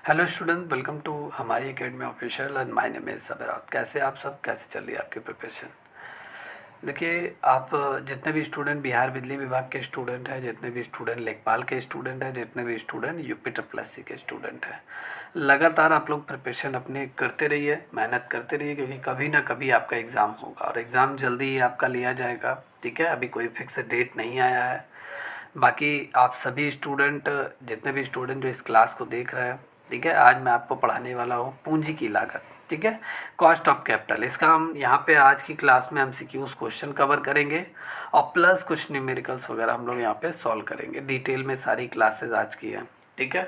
Hello student, welcome to हमारी academy official and my name is Sabrat. कैसे आप सब, कैसे चल रही है आपकी प्रिपरेशन? देखिए, आप जितने भी स्टूडेंट बिहार बिजली विभाग के स्टूडेंट हैं, जितने भी स्टूडेंट लेखपाल के स्टूडेंट हैं, जितने भी स्टूडेंट यूपी ट्रिपल के स्टूडेंट हैं, लगातार आप लोग प्रिपरेशन अपने करते रहिए, मेहनत करते रहिए, क्योंकि कभी ना कभी आपका एग्ज़ाम होगा और एग्ज़ाम जल्दी ही आपका लिया जाएगा। ठीक है, अभी कोई फिक्स डेट नहीं आया है। बाकी आप सभी स्टूडेंट, जितने भी स्टूडेंट जो इस क्लास को देख रहे हैं, ठीक है, आज मैं आपको पढ़ाने वाला हूँ पूंजी की लागत। ठीक है, कॉस्ट ऑफ कैपिटल। इसका हम यहाँ पे आज की क्लास में एमसीक्यूज क्वेश्चन कवर करेंगे और प्लस कुछ न्यूमेरिकल्स वगैरह हम लोग यहाँ पे सॉल्व करेंगे। डिटेल में सारी क्लासेस आज की हैं। ठीक है,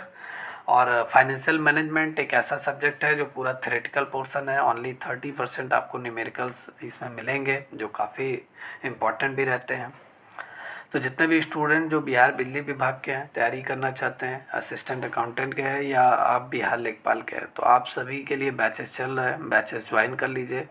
और फाइनेंशियल मैनेजमेंट एक ऐसा सब्जेक्ट है जो पूरा थ्योरेटिकल पोर्शन है। ओनली 30% आपको न्यूमेरिकल्स इसमें मिलेंगे, जो काफ़ी इम्पॉर्टेंट भी रहते हैं। तो जितने भी स्टूडेंट जो बिहार बिजली विभाग के हैं, तैयारी करना चाहते हैं, असिस्टेंट अकाउंटेंट के हैं या आप बिहार लेखपाल के हैं, तो आप सभी के लिए बैचेस चल रहे हैं, बैचेस ज्वाइन कर लीजिए।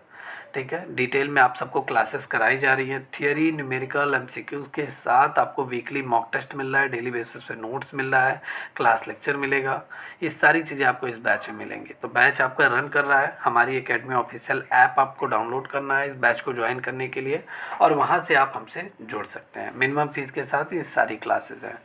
ठीक है, डिटेल में आप सबको क्लासेस कराई जा रही हैं। थियरी, न्यूमेरिकल, एमसीक्यू के साथ आपको वीकली मॉक टेस्ट मिल रहा है, डेली बेसिस पे नोट्स मिल रहा है, क्लास लेक्चर मिलेगा। ये सारी चीज़ें आपको इस बैच में मिलेंगी। तो बैच आपका रन कर रहा है, हमारी एकेडमी ऑफिशियल ऐप आपको डाउनलोड करना है इस बैच को ज्वाइन करने के लिए, और वहाँ से आप हमसे जुड़ सकते हैं। मिनिमम फीस के साथ ये सारी क्लासेज हैं।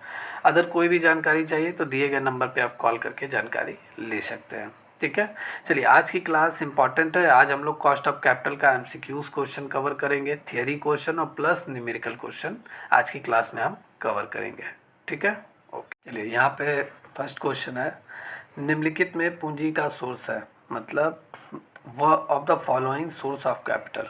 अगर कोई भी जानकारी चाहिए तो दिए गए नंबर पे आप कॉल करके जानकारी ले सकते हैं। ठीक है, चलिए आज की क्लास इंपॉर्टेंट है। आज हम लोग कॉस्ट ऑफ कैपिटल का एमसीक्यूज क्वेश्चन कवर करेंगे, थियरी क्वेश्चन और प्लस न्यूमेरिकल क्वेश्चन आज की क्लास में हम कवर करेंगे। ठीक है, ओके। चलिए यहाँ पे फर्स्ट क्वेश्चन है, निम्नलिखित में पूंजी का सोर्स है, मतलब वह of the following source of capital.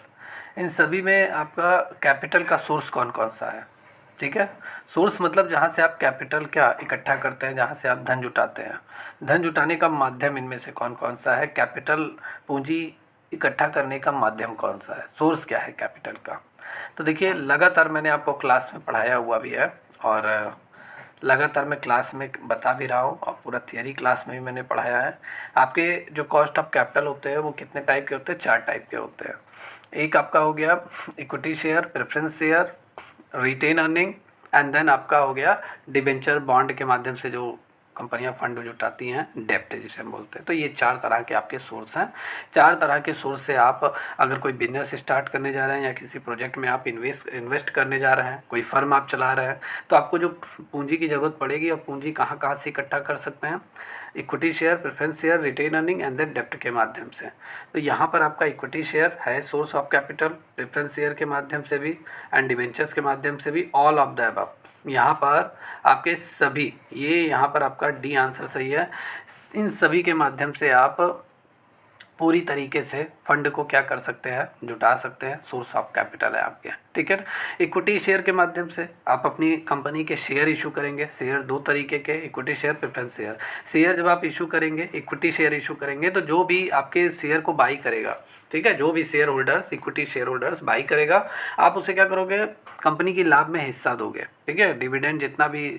इन सभी में आपका कैपिटल का सोर्स कौन कौन सा है? ठीक है, सोर्स मतलब जहाँ से आप कैपिटल क्या इकट्ठा करते हैं, जहाँ से आप धन जुटाते हैं। धन जुटाने का माध्यम इनमें से कौन कौन सा है? कैपिटल, पूंजी इकट्ठा करने का माध्यम कौन सा है? सोर्स क्या है कैपिटल का? तो देखिए, लगातार मैंने आपको क्लास में पढ़ाया हुआ भी है और लगातार मैं क्लास में बता भी रहा हूँ, और पूरा थियरी क्लास में भी मैंने पढ़ाया है। आपके जो कॉस्ट ऑफ कैपिटल होते हैं वो कितने टाइप के होते हैं? 4 टाइप के होते हैं। एक आपका हो गया equity share, preference share, retain earning, and then आपका हो गया डिबेंचर, बॉन्ड के माध्यम से जो कंपनियां फंड जुटाती हैं, डेप्ट जिसे हम बोलते हैं। तो ये 4 तरह के आपके सोर्स हैं। 4 तरह के सोर्स से आप अगर कोई बिजनेस स्टार्ट करने जा रहे हैं या किसी प्रोजेक्ट में आप इन्वेस्ट करने जा रहे हैं, कोई फर्म आप चला रहे हैं, तो आपको जो पूंजी की ज़रूरत पड़ेगी, और पूंजी कहाँ कहाँ से इकट्ठा कर सकते हैं? Equity share, preference share, retain earning and then डेप्ट के माध्यम से। तो यहाँ पर आपका इक्विटी शेयर है source of capital, preference share के माध्यम से भी एंड डिबेंचर्स के माध्यम से भी, ऑल ऑफ द अबव। यहाँ पर आपके सभी, ये यहाँ पर आपका डी आंसर सही है। इन सभी के माध्यम से आप पूरी तरीके से फंड को क्या कर सकते हैं? जुटा सकते हैं। सोर्स ऑफ कैपिटल है आपके। ठीक है, इक्विटी शेयर के माध्यम से आप अपनी कंपनी के शेयर इशू करेंगे। शेयर 2 तरीके के, equity share, preference share. Share जब आप इशू करेंगे, इक्विटी शेयर इशू करेंगे, तो जो भी आपके शेयर को बाई करेगा, ठीक है, जो भी share holders, equity share holders by करेगा, आप उसे क्या करोगे? कंपनी की लाभ में हिस्सा दोगे। ठीक है, डिविडेंड जितना भी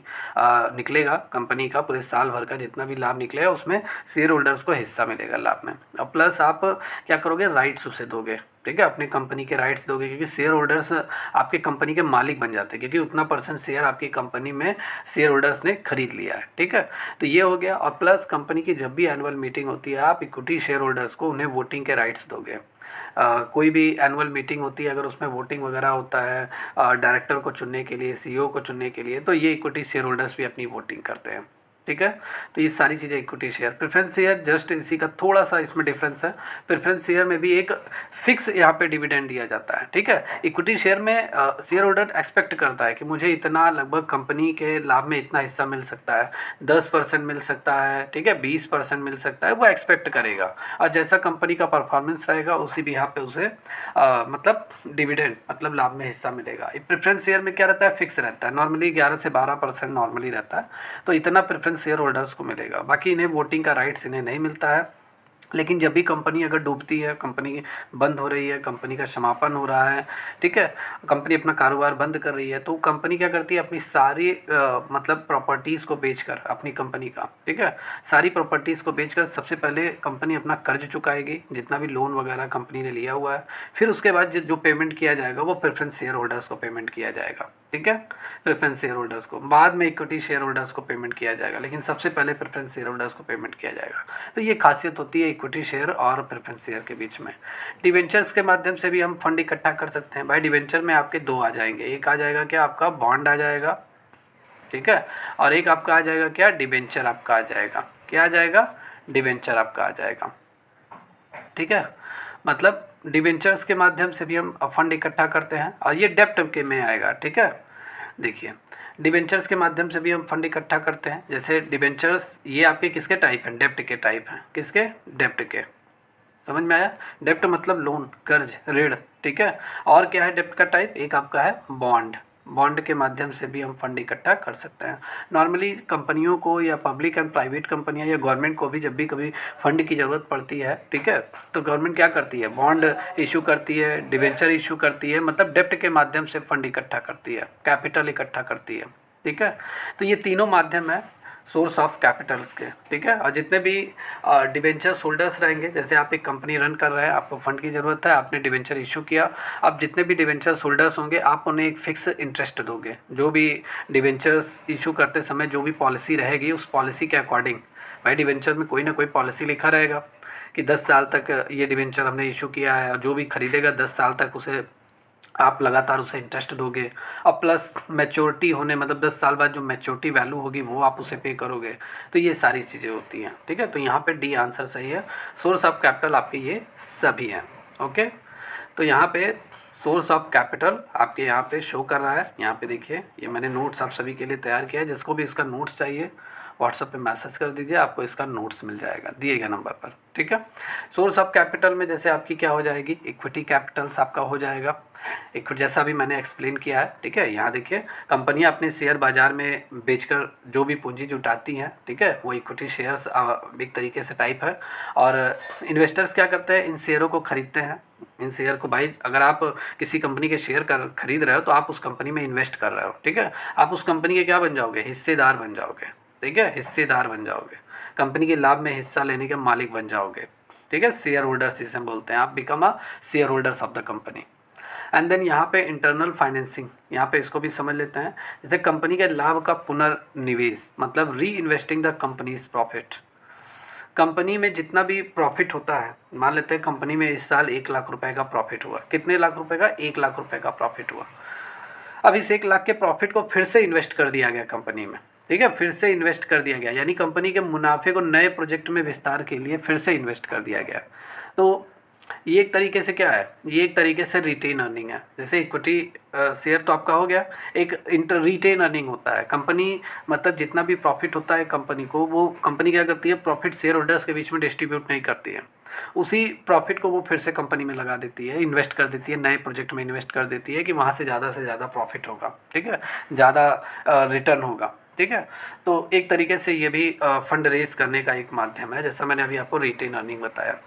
निकलेगा कंपनी का, पूरे साल भर का जितना भी लाभ निकलेगा, उसमें शेयर होल्डर्स को हिस्सा मिलेगा लाभ में। और प्लस आप क्या करोगे? राइट्स उसे दोगे। ठीक है, अपनी कंपनी के राइट्स दोगे, क्योंकि शेयर होल्डर्स आपके कंपनी के मालिक बन जाते हैं, क्योंकि उतना % शेयर आपकी कंपनी में शेयर होल्डर्स ने खरीद लिया है। ठीक है, तो ये हो गया। और प्लस कंपनी की जब भी एनुअल मीटिंग होती है, आप इक्विटी शेयर होल्डर्स को उन्हें वोटिंग के राइट्स दोगे। कोई भी एनुअल मीटिंग होती है, अगर उसमें वोटिंग वगैरह होता है डायरेक्टर को चुनने के लिए, सीईओ को चुनने के लिए, तो ये इक्विटी शेयर होल्डर्स भी अपनी वोटिंग करते हैं। ठीक है, तो ये सारी चीज़ें equity share. Preference share just इसी का थोड़ा सा इसमें डिफरेंस है। प्रेफरेंस शेयर में भी एक फिक्स यहाँ पे डिविडेंड दिया जाता है। ठीक है, इक्विटी शेयर में शेयर होल्डर एक्सपेक्ट करता है कि मुझे इतना, लगभग कंपनी के लाभ में इतना हिस्सा मिल सकता है, 10% मिल सकता है, ठीक है, 20% मिल सकता है, वो एक्सपेक्ट करेगा। और जैसा कंपनी का परफॉर्मेंस रहेगा, उसी भी यहाँ पे उसे मतलब डिविडेंड, मतलब लाभ में हिस्सा मिलेगा। प्रेफरेंस शेयर में क्या रहता है? फिक्स रहता है, नॉर्मली 11 से 12% नॉर्मली रहता है। तो इतना प्रेफरेंस शेयर होल्डर्स को मिलेगा। बाकी इन्हें वोटिंग का राइट्स इन्हें नहीं मिलता है। लेकिन जब भी कंपनी अगर डूबती है, कंपनी बंद हो रही है, कंपनी का समापन हो रहा है, ठीक है, कंपनी अपना कारोबार बंद कर रही है, तो कंपनी क्या करती है, अपनी सारी मतलब प्रॉपर्टीज़ को बेचकर, अपनी कंपनी का, ठीक है, सारी प्रॉपर्टीज़ को बेचकर सबसे पहले कंपनी अपना कर्ज चुकाएगी, जितना भी लोन वगैरह कंपनी ने लिया हुआ है। फिर उसके बाद जो पेमेंट किया जाएगा वो प्रेफरेंस शेयर होल्डर्स को पेमेंट किया जाएगा, ठीक है, प्रेफरेंस शेयर होल्डर्स को, बाद में इक्विटी शेयर होल्डर्स को पेमेंट किया जाएगा, लेकिन सबसे पहले प्रेफरेंस शेयर होल्डर्स को पेमेंट किया जाएगा। तो ये खासियत होती है इक्विटी शेयर और प्रेफरेंस शेयर के बीच में। डिवेंचर्स के माध्यम से भी हम फंड इकट्ठा कर सकते हैं। भाई डिवेंचर में आपके दो आ जाएंगे, एक आ जाएगा क्या, आपका बॉन्ड आ जाएगा, ठीक है, और एक आपका आ जाएगा क्या, डिवेंचर आपका आ जाएगा। क्या आ जाएगा, डिवेंचर आपका आ जाएगा, ठीक है। मतलब डिवेंचर्स के माध्यम से भी हम फंड इकट्ठा करते हैं, और ये डेप्ट के में आएगा, ठीक है। देखिए डिवेंचर्स के माध्यम से भी हम फंड इकट्ठा करते हैं। जैसे डिवेंचर्स ये आपके किसके टाइप हैं, डेप्ट के टाइप हैं। किसके, डेप्ट के, समझ में आया। डेप्ट मतलब लोन, कर्ज, ऋण, ठीक है। और क्या है डेप्ट का टाइप, एक आपका है बॉन्ड। बॉन्ड के माध्यम से भी हम फंड इकट्ठा कर सकते हैं। नॉर्मली कंपनियों को या पब्लिक एंड प्राइवेट कंपनियां या गवर्नमेंट को भी जब भी कभी फंड की ज़रूरत पड़ती है, ठीक है, तो गवर्नमेंट क्या करती है, बॉन्ड इशू करती है, डिवेंचर इशू करती है, मतलब डेप्ट के माध्यम से फंड इकट्ठा करती है, कैपिटल इकट्ठा करती है, ठीक है। तो ये तीनों माध्यम है सोर्स ऑफ कैपिटल्स के, ठीक है। और जितने भी डिवेंचर होल्डर्स रहेंगे, जैसे आप एक कंपनी रन कर रहे हैं, आपको फंड की ज़रूरत है, आपने डिवेंचर इशू किया, अब जितने भी डिवेंचर होल्डर्स होंगे आप उन्हें एक फिक्स इंटरेस्ट दोगे। जो भी डिवेंचर्स इशू करते समय जो भी पॉलिसी रहेगी उस पॉलिसी के अकॉर्डिंग, भाई डिवेंचर में कोई ना कोई पॉलिसी लिखा रहेगा कि 10 साल तक ये डिवेंचर हमने इशू किया है, और जो भी खरीदेगा 10 साल तक उसे आप लगातार उसे इंटरेस्ट दोगे, और प्लस मैच्योरिटी होने मतलब 10 साल बाद जो मैच्योरिटी वैल्यू होगी वो आप उसे पे करोगे। तो ये सारी चीज़ें होती हैं, ठीक है। तो यहाँ पे डी आंसर सही है। सोर्स ऑफ कैपिटल आपके ये सभी हैं, ओके। तो यहाँ पे सोर्स ऑफ कैपिटल आपके यहाँ पे शो कर रहा है। यहाँ पे देखिए, ये मैंने नोट्स आप सभी के लिए तैयार किया है। जिसको भी इसका नोट्स चाहिए व्हाट्सएप पे मैसेज कर दीजिए, आपको इसका नोट्स मिल जाएगा दिए गए नंबर पर, ठीक है। सोर्स ऑफ कैपिटल में जैसे आपकी क्या हो जाएगी, इक्विटी कैपिटल्स आपका हो जाएगा, इक्विटी जैसा भी मैंने एक्सप्लेन किया है, ठीक है। यहाँ देखिए कंपनियाँ अपने शेयर बाज़ार में बेचकर जो भी पूंजी जुटाती हैं, ठीक है, वो इक्विटी शेयर्स एक तरीके से टाइप है। और इन्वेस्टर्स क्या करते हैं, इन शेयरों को खरीदते हैं। इन शेयर को, भाई अगर आप किसी कंपनी के शेयर खरीद रहे हो तो आप उस कंपनी में इन्वेस्ट कर रहे हो, ठीक है। आप उस कंपनी के क्या बन जाओगे, हिस्सेदार बन जाओगे, ठीक है, हिस्सेदार बन जाओगे, कंपनी के लाभ में हिस्सा लेने के मालिक बन जाओगे, ठीक है। शेयर होल्डर्स जिसे बोलते हैं, आप become a shareholders of the company. And then यहाँ पे इंटरनल फाइनेंसिंग, यहाँ पे इसको भी समझ लेते हैं। जैसे कंपनी के लाभ का पुनर्निवेश, मतलब री investing the companies profit. Company में जितना भी प्रॉफिट होता है, मान लेते हैं कंपनी में इस साल 1 लाख रुपए का प्रॉफिट हुआ। कितने लाख रुपए का, 1 लाख रुपए का प्रॉफिट हुआ। अब इस 1 लाख के प्रॉफिट को फिर से इन्वेस्ट कर दिया गया कंपनी में, ठीक है, फिर से इन्वेस्ट कर दिया गया, यानी कंपनी के मुनाफे को नए प्रोजेक्ट में विस्तार के लिए फिर से इन्वेस्ट कर दिया गया। तो ये एक तरीके से क्या है, ये एक तरीके से रिटेन अर्निंग है। जैसे इक्विटी शेयर तो आपका हो गया, एक रिटेन अर्निंग होता है। कंपनी मतलब जितना भी प्रॉफिट होता है कंपनी को, वो कंपनी क्या करती है, प्रॉफिट शेयर होल्डर्स के बीच में डिस्ट्रीब्यूट नहीं करती है, उसी प्रॉफिट को वो फिर से कंपनी में लगा देती है, इन्वेस्ट कर देती है, नए प्रोजेक्ट में इन्वेस्ट कर देती है कि वहाँ से ज़्यादा प्रॉफिट होगा, ठीक है, ज़्यादा रिटर्न होगा, ठीक है। तो एक तरीके से ये भी फंड रेज करने का एक माध्यम है, जैसा मैंने अभी आपको रिटेन अर्निंग बताया।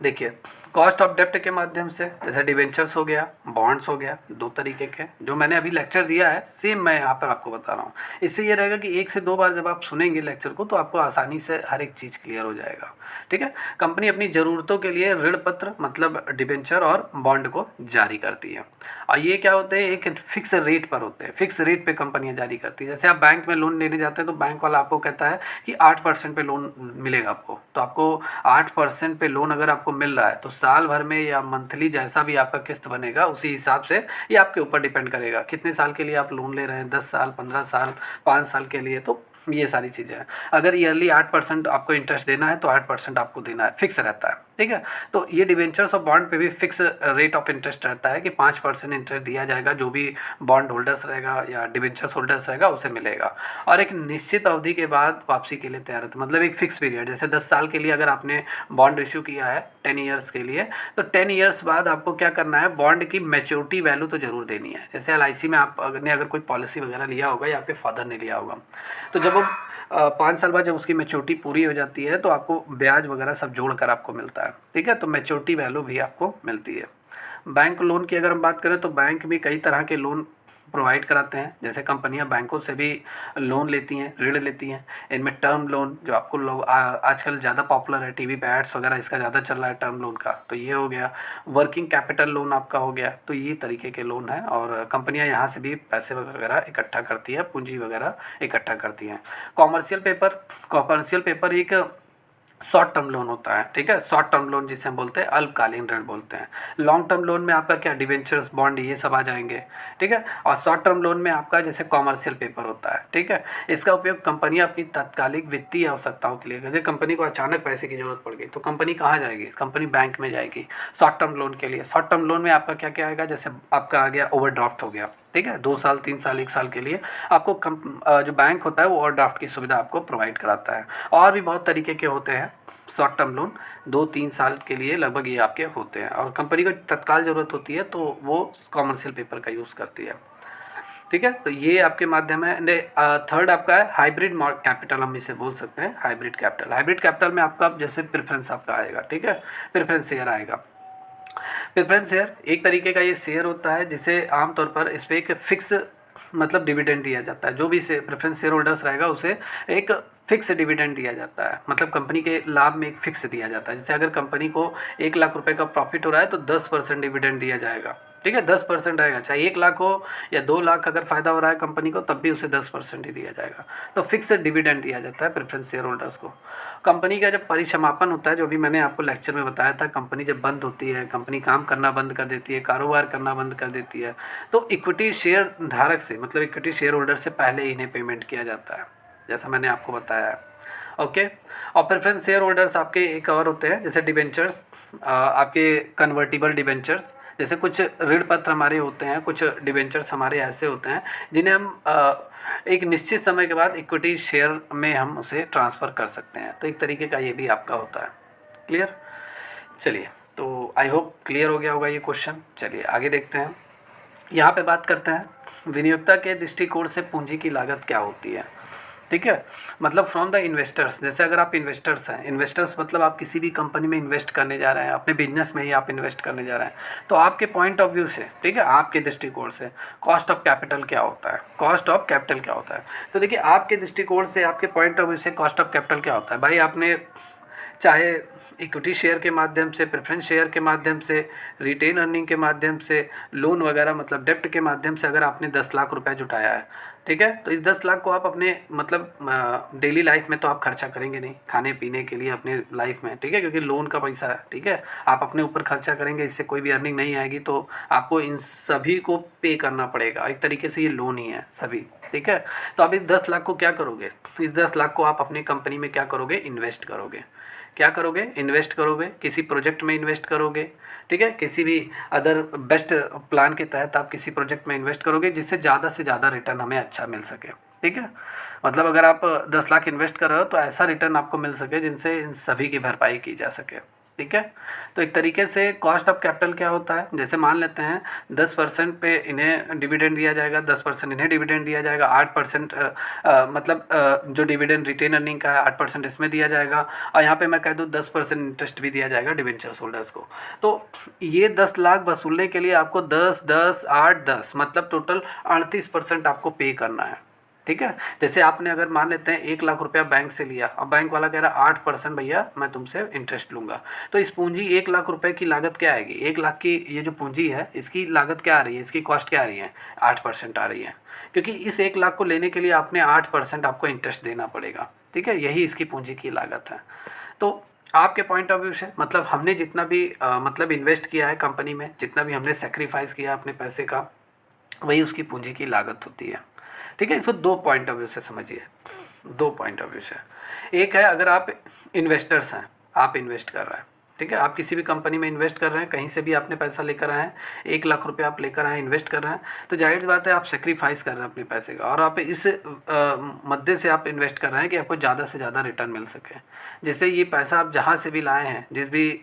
देखिए कॉस्ट ऑफ डेप्ट के माध्यम से, जैसे डिवेंचर्स हो गया, बॉन्ड्स हो गया, दो तरीके के जो मैंने अभी लेक्चर दिया है सेम मैं यहाँ पर आपको बता रहा हूँ। इससे ये रहेगा कि 1 से 2 बार जब आप सुनेंगे लेक्चर को तो आपको आसानी से हर एक चीज़ क्लियर हो जाएगा, ठीक है। कंपनी अपनी ज़रूरतों के लिए ऋण पत्र मतलब डिवेंचर और बॉन्ड को जारी करती है, और ये क्या होते हैं, एक फिक्स रेट पर होते हैं, फिक्स रेट पे कंपनियां जारी करती है। जैसे आप बैंक में लोन लेने जाते हैं तो बैंक वाला आपको कहता है कि 8% पे लोन मिलेगा आपको, तो आपको 8% पे लोन अगर आपको मिल रहा है तो साल भर में या मंथली जैसा भी आपका किस्त बनेगा उसी हिसाब से ये आपके ऊपर डिपेंड करेगा कितने साल के लिए आप लोन ले रहे हैं, 10 साल, 15 साल, 5 साल के लिए। तो ये सारी चीज़ें हैं। अगर ईयरली 8% आपको इंटरेस्ट देना है तो 8% आपको देना है, फिक्स रहता है, ठीक है। तो ये डिवेंचर्स और बॉन्ड पे भी फिक्स रेट ऑफ इंटरेस्ट रहता है कि 5% इंटरेस्ट दिया जाएगा, जो भी बॉन्ड होल्डर्स रहेगा या डिवेंचर्स होल्डर्स रहेगा उसे मिलेगा, और एक निश्चित अवधि के बाद वापसी के लिए तैयार रहता है, मतलब एक फिक्स पीरियड। जैसे 10 साल के लिए अगर आपने बॉन्ड इशू किया है 10 ईयर्स के लिए, तो 10 ईयर्स बाद आपको क्या करना है, बॉन्ड की मैच्योरिटी वैल्यू तो जरूर देनी है। जैसे LIC में आपने अगर कोई पॉलिसी वगैरह लिया होगा या आपके फादर ने लिया होगा, तो जब वो 5 साल बाद जब उसकी मैच्योरिटी पूरी हो जाती है तो आपको ब्याज वगैरह सब जोड़ कर आपको मिलता है, ठीक है। तो मैच्योरिटी वैल्यू भी आपको मिलती है। बैंक लोन की अगर हम बात करें तो बैंक भी कई तरह के लोन प्रोवाइड कराते हैं। जैसे कंपनियां बैंकों से भी लोन लेती हैं, ऋण लेती हैं। इनमें टर्म लोन जो आपको लोग आजकल ज़्यादा पॉपुलर है, टीवी पे एड्स वगैरह इसका ज़्यादा चल रहा है टर्म लोन का, तो ये हो गया। वर्किंग कैपिटल लोन आपका हो गया। तो ये तरीके के लोन हैं और कंपनियां यहाँ से भी पैसे वगैरह इकट्ठा करती है, पूंजी वगैरह इकट्ठा करती हैं। कॉमर्शियल पेपर एक शॉर्ट टर्म लोन होता है, ठीक है। शॉर्ट टर्म लोन जिसे हम बोलते हैं अल्पकालीन ऋण बोलते हैं। लॉन्ग टर्म लोन में आपका क्या डिवेंचर्स, बॉन्ड, ये सब आ जाएंगे, ठीक है। और शॉर्ट टर्म लोन में आपका जैसे कॉमर्शियल पेपर होता है, ठीक है। इसका उपयोग कंपनियां अपनी तात्कालिक वित्तीय आवश्यकताओं के लिए, जैसे कंपनी को अचानक पैसे की जरूरत पड़ गई तो कंपनी कहाँ जाएगी? कंपनी बैंक में जाएगी शॉर्ट टर्म लोन के लिए। शॉर्ट टर्म लोन में आपका क्या क्या आएगा? जैसे आपका आ गया ओवरड्राफ्ट हो गया, ठीक है। 2 साल, 3 साल, 1 साल के लिए आपको जो बैंक होता है वो ओवरड्राफ्ट की सुविधा आपको प्रोवाइड कराता है। और भी बहुत तरीके के होते हैं शॉर्ट टर्म लोन, 2-3 साल के लिए लगभग ये आपके होते हैं। और कंपनी को तत्काल ज़रूरत होती है तो वो कॉमर्शियल पेपर का यूज़ करती है, ठीक है। तो ये आपके माध्यम है। थर्ड आपका है हाइब्रिड कैपिटल, हम इसे बोल सकते हैं हाइब्रिड कैपिटल। हाइब्रिड कैपिटल में आपका जैसे प्रेफरेंस आपका आएगा, ठीक है। प्रेफरेंस शेयर आएगा। प्रेफरेंस शेयर एक तरीके का ये शेयर होता है जिसे आमतौर पर इस पर एक फिक्स मतलब डिविडेंड दिया जाता है। जो भी से प्रेफरेंस शेयर होल्डर्स रहेगा उसे एक फिक्स डिविडेंड दिया जाता है, मतलब कंपनी के लाभ में एक फिक्स दिया जाता है। जैसे अगर कंपनी को 1 लाख रुपए का प्रॉफिट हो रहा है तो 10% डिविडेंड दिया जाएगा, ठीक है। 10% आएगा, चाहे 1 लाख हो या 2 लाख अगर फ़ायदा हो रहा है कंपनी को तब भी उसे 10% ही दिया जाएगा। तो फिक्स डिविडेंड दिया जाता है प्रेफरेंस शेयर होल्डर्स को। कंपनी का जब परिसमापन होता है, जो भी मैंने आपको लेक्चर में बताया था, कंपनी जब बंद होती है, कंपनी काम करना बंद कर देती है, कारोबार करना बंद कर देती है, तो इक्विटी शेयर धारक से मतलब इक्विटी शेयर होल्डर से पहले ही इन्हें पेमेंट किया जाता है, जैसा मैंने आपको बताया है, ओके। और प्रेफरेंस शेयर होल्डर्स आपके एक और होते हैं जैसे डिबेंचर्स, आपके कन्वर्टिबल डिबेंचर्स। जैसे कुछ ऋण पत्र हमारे होते हैं, कुछ डिबेंचर्स हमारे ऐसे होते हैं जिन्हें हम एक निश्चित समय के बाद इक्विटी शेयर में हम उसे ट्रांसफ़र कर सकते हैं। तो एक तरीके का ये भी आपका होता है। क्लियर? चलिए, तो आई होप क्लियर हो गया होगा ये क्वेश्चन। चलिए आगे देखते हैं। यहाँ पे बात करते हैं विनियोक्ता के दृष्टिकोण से पूंजी की लागत क्या होती है, ठीक है। मतलब फ्रॉम द इन्वेस्टर्स, जैसे अगर आप इन्वेस्टर्स हैं, इन्वेस्टर्स मतलब आप किसी भी कंपनी में इन्वेस्ट करने जा रहे हैं, अपने बिजनेस में ही आप इन्वेस्ट करने जा रहे हैं, तो आपके पॉइंट ऑफ व्यू से, ठीक है, आपके दृष्टिकोण से कॉस्ट ऑफ कैपिटल क्या होता है? कॉस्ट ऑफ कैपिटल क्या होता है? तो देखिए आपके दृष्टिकोण से, आपके पॉइंट ऑफ व्यू से कॉस्ट ऑफ कैपिटल क्या होता है? भाई आपने चाहे इक्विटी शेयर के माध्यम से, प्रेफरेंस शेयर के माध्यम से, रिटेन अर्निंग के माध्यम से, लोन वगैरह मतलब डेप्ट के माध्यम से अगर आपने 10 लाख रुपए जुटाया है, ठीक है, तो इस 10 लाख को आप अपने मतलब डेली लाइफ में तो आप खर्चा करेंगे नहीं, खाने पीने के लिए अपने लाइफ में, ठीक है, क्योंकि लोन का पैसा है, ठीक है, आप अपने ऊपर खर्चा करेंगे, इससे कोई भी अर्निंग नहीं आएगी, तो आपको इन सभी को पे करना पड़ेगा। एक तरीके से ये लोन ही है सभी, ठीक है। तो आप इस 10 लाख को क्या करोगे? इस 10 लाख को आप अपनी कंपनी में क्या करोगे? इन्वेस्ट करोगे। क्या करोगे? इन्वेस्ट करोगे, किसी प्रोजेक्ट में इन्वेस्ट करोगे, ठीक है, किसी भी अदर बेस्ट प्लान के तहत आप किसी प्रोजेक्ट में इन्वेस्ट करोगे जिससे ज़्यादा से ज़्यादा रिटर्न हमें अच्छा मिल सके, ठीक है। मतलब अगर आप 10 लाख इन्वेस्ट कर रहे हो तो ऐसा रिटर्न आपको मिल सके जिनसे इन सभी की भरपाई की जा सके, ठीक है। तो एक तरीके से कॉस्ट ऑफ कैपिटल क्या होता है? जैसे मान लेते हैं 10% पे इन्हें डिविडेंड दिया जाएगा, 10% इन्हें डिविडेंड दिया जाएगा, 8% मतलब जो डिविडेंड रिटेन अर्निंग का है 8% इसमें दिया जाएगा, और यहाँ पे मैं कह दूँ 10% इंटरेस्ट भी दिया जाएगा डिवेंचर्स होल्डर्स को। तो ये 10 लाख वसूलने के लिए आपको 10, 10, 8, 10 मतलब टोटल 38% आपको पे करना है, ठीक है। जैसे आपने अगर मान लेते हैं 1 लाख रुपया बैंक से लिया और बैंक वाला कह रहा 8% भैया मैं तुमसे इंटरेस्ट लूँगा, तो इस पूंजी 1 लाख रुपए की लागत क्या आएगी? 1 लाख की ये जो पूंजी है इसकी लागत क्या आ रही है? इसकी कॉस्ट क्या आ रही है? 8% आ रही है, क्योंकि इस 1 लाख को लेने के लिए आपने 8% आपको इंटरेस्ट देना पड़ेगा, ठीक है। यही इसकी पूंजी की लागत है। तो आपके पॉइंट ऑफ व्यू से मतलब हमने जितना भी मतलब इन्वेस्ट किया है कंपनी में, जितना भी हमने सेक्रीफाइस किया अपने पैसे का, वही उसकी पूंजी की लागत होती है, ठीक है। इसको 2 पॉइंट ऑफ व्यू से समझिए, 2 पॉइंट ऑफ व्यू से। एक है अगर आप इन्वेस्टर्स हैं, आप इन्वेस्ट कर रहे हैं, ठीक है, आप किसी भी कंपनी में इन्वेस्ट कर रहे हैं, कहीं से भी आपने पैसा लेकर आए हैं, 1 लाख रुपए आप लेकर आए इन्वेस्ट कर रहे हैं, तो जाहिर सी बात है आप सेक्रीफाइस कर रहे हैं अपने पैसे का, और आप इस मद्दे से आप इन्वेस्ट कर रहे हैं कि आपको ज़्यादा से ज़्यादा रिटर्न मिल सके, जिससे ये पैसा आप जहाँ से भी लाए हैं,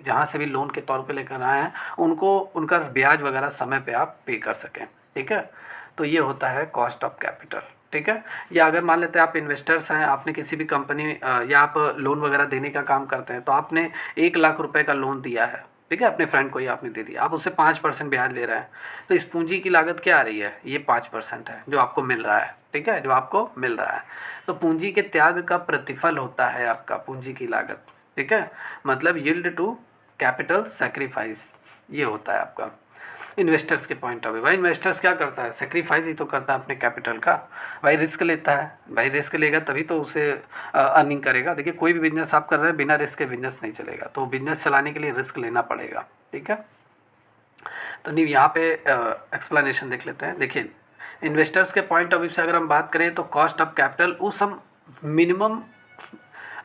जहाँ से भी लोन के तौर पर लेकर आए हैं, उनको उनका ब्याज वगैरह समय पर आप पे कर सकें, ठीक है। तो ये होता है कॉस्ट ऑफ कैपिटल। ठीक है। या अगर मान लेते हैं आप इन्वेस्टर्स हैं, आपने किसी भी कंपनी या आप लोन वगैरह देने का काम करते हैं, तो आपने 1 लाख रुपए का लोन दिया है, ठीक है, अपने फ्रेंड को ही आपने दे दिया, आप उससे 5% ब्याज ले रहे हैं, तो इस पूंजी की लागत क्या आ रही है, ये 5% है जो आपको मिल रहा है, ठीक है, जो आपको मिल रहा है। तो पूंजी के त्याग का प्रतिफल होता है आपका पूंजी की लागत, ठीक है, मतलब यील्ड टू कैपिटल सेक्रीफाइस, ये होता है आपका इन्वेस्टर्स के पॉइंट ऑफ व्यू। भाई इन्वेस्टर्स क्या करता है, सेक्रीफाइस ही तो करता है अपने कैपिटल का, भाई रिस्क लेता है, भाई रिस्क लेगा तभी तो उसे अर्निंग करेगा। देखिए कोई भी बिजनेस आप कर रहे हैं, बिना रिस्क के बिजनेस नहीं चलेगा, तो बिजनेस चलाने के लिए रिस्क लेना पड़ेगा, ठीक है। तो नहीं, यहाँ पे एक्सप्लेनेशन देख लेते हैं। देखिए इन्वेस्टर्स के पॉइंट ऑफ व्यू से अगर हम बात करें तो कॉस्ट ऑफ कैपिटल उस हम मिनिमम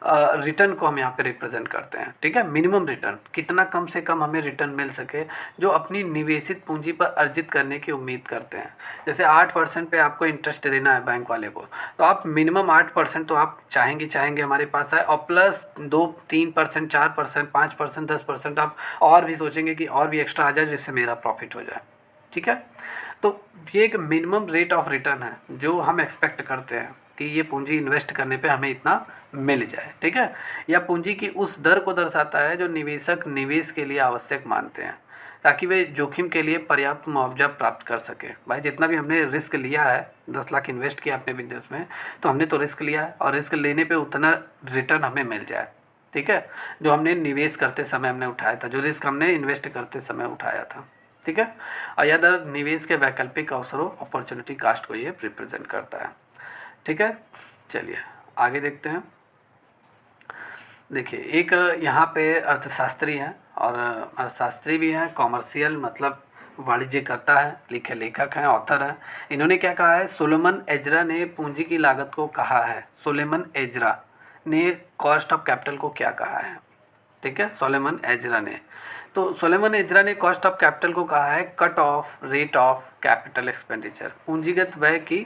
रिटर्न को हम यहाँ पे रिप्रेजेंट करते हैं, ठीक है। मिनिमम रिटर्न, कितना कम से कम हमें रिटर्न मिल सके जो अपनी निवेशित पूंजी पर अर्जित करने की उम्मीद करते हैं। जैसे 8% पे आपको इंटरेस्ट देना है बैंक वाले को, तो आप मिनिमम 8% तो आप चाहेंगे हमारे पास आए, और प्लस 2-3%, 4%, 5%, 10% आप और भी सोचेंगे कि और भी एक्स्ट्रा आ जाए जिससे मेरा प्रॉफिट हो जाए, ठीक है। तो ये एक मिनिमम रेट ऑफ रिटर्न है जो हम एक्सपेक्ट करते हैं कि ये पूंजी इन्वेस्ट करने पे हमें इतना मिल जाए, ठीक है। या पूंजी की उस दर को दर्शाता है जो निवेशक निवेश के लिए आवश्यक मानते हैं ताकि वे जोखिम के लिए पर्याप्त मुआवजा प्राप्त कर सके। भाई जितना भी हमने रिस्क लिया है, 10 लाख इन्वेस्ट किया अपने बिजनेस में, तो हमने तो रिस्क लिया है और रिस्क लेने पे उतना रिटर्न हमें मिल जाए, ठीक है, जो हमने निवेश करते समय हमने उठाया था, जो रिस्क हमने इन्वेस्ट करते समय उठाया था, ठीक है। और यह दर निवेश के वैकल्पिक अवसरों, अपॉर्चुनिटी कास्ट को ये रिप्रेजेंट करता है, ठीक है। चलिए आगे देखते हैं। देखिए एक यहाँ पे अर्थशास्त्री हैं और अर्थशास्त्री भी हैं, कॉमर्शियल मतलब वाणिज्य करता है, लिखे लेखक हैं, ऑथर हैं। इन्होंने क्या कहा है, सोलोमन एजरा ने पूंजी की लागत को कहा है, सोलोमन एजरा ने कॉस्ट ऑफ कैपिटल को क्या कहा है, ठीक है, सोलोमन एजरा ने। तो सोलोमन एजरा ने कॉस्ट ऑफ कैपिटल को कहा है cut off rate of capital expenditure, पूंजीगत व्यय की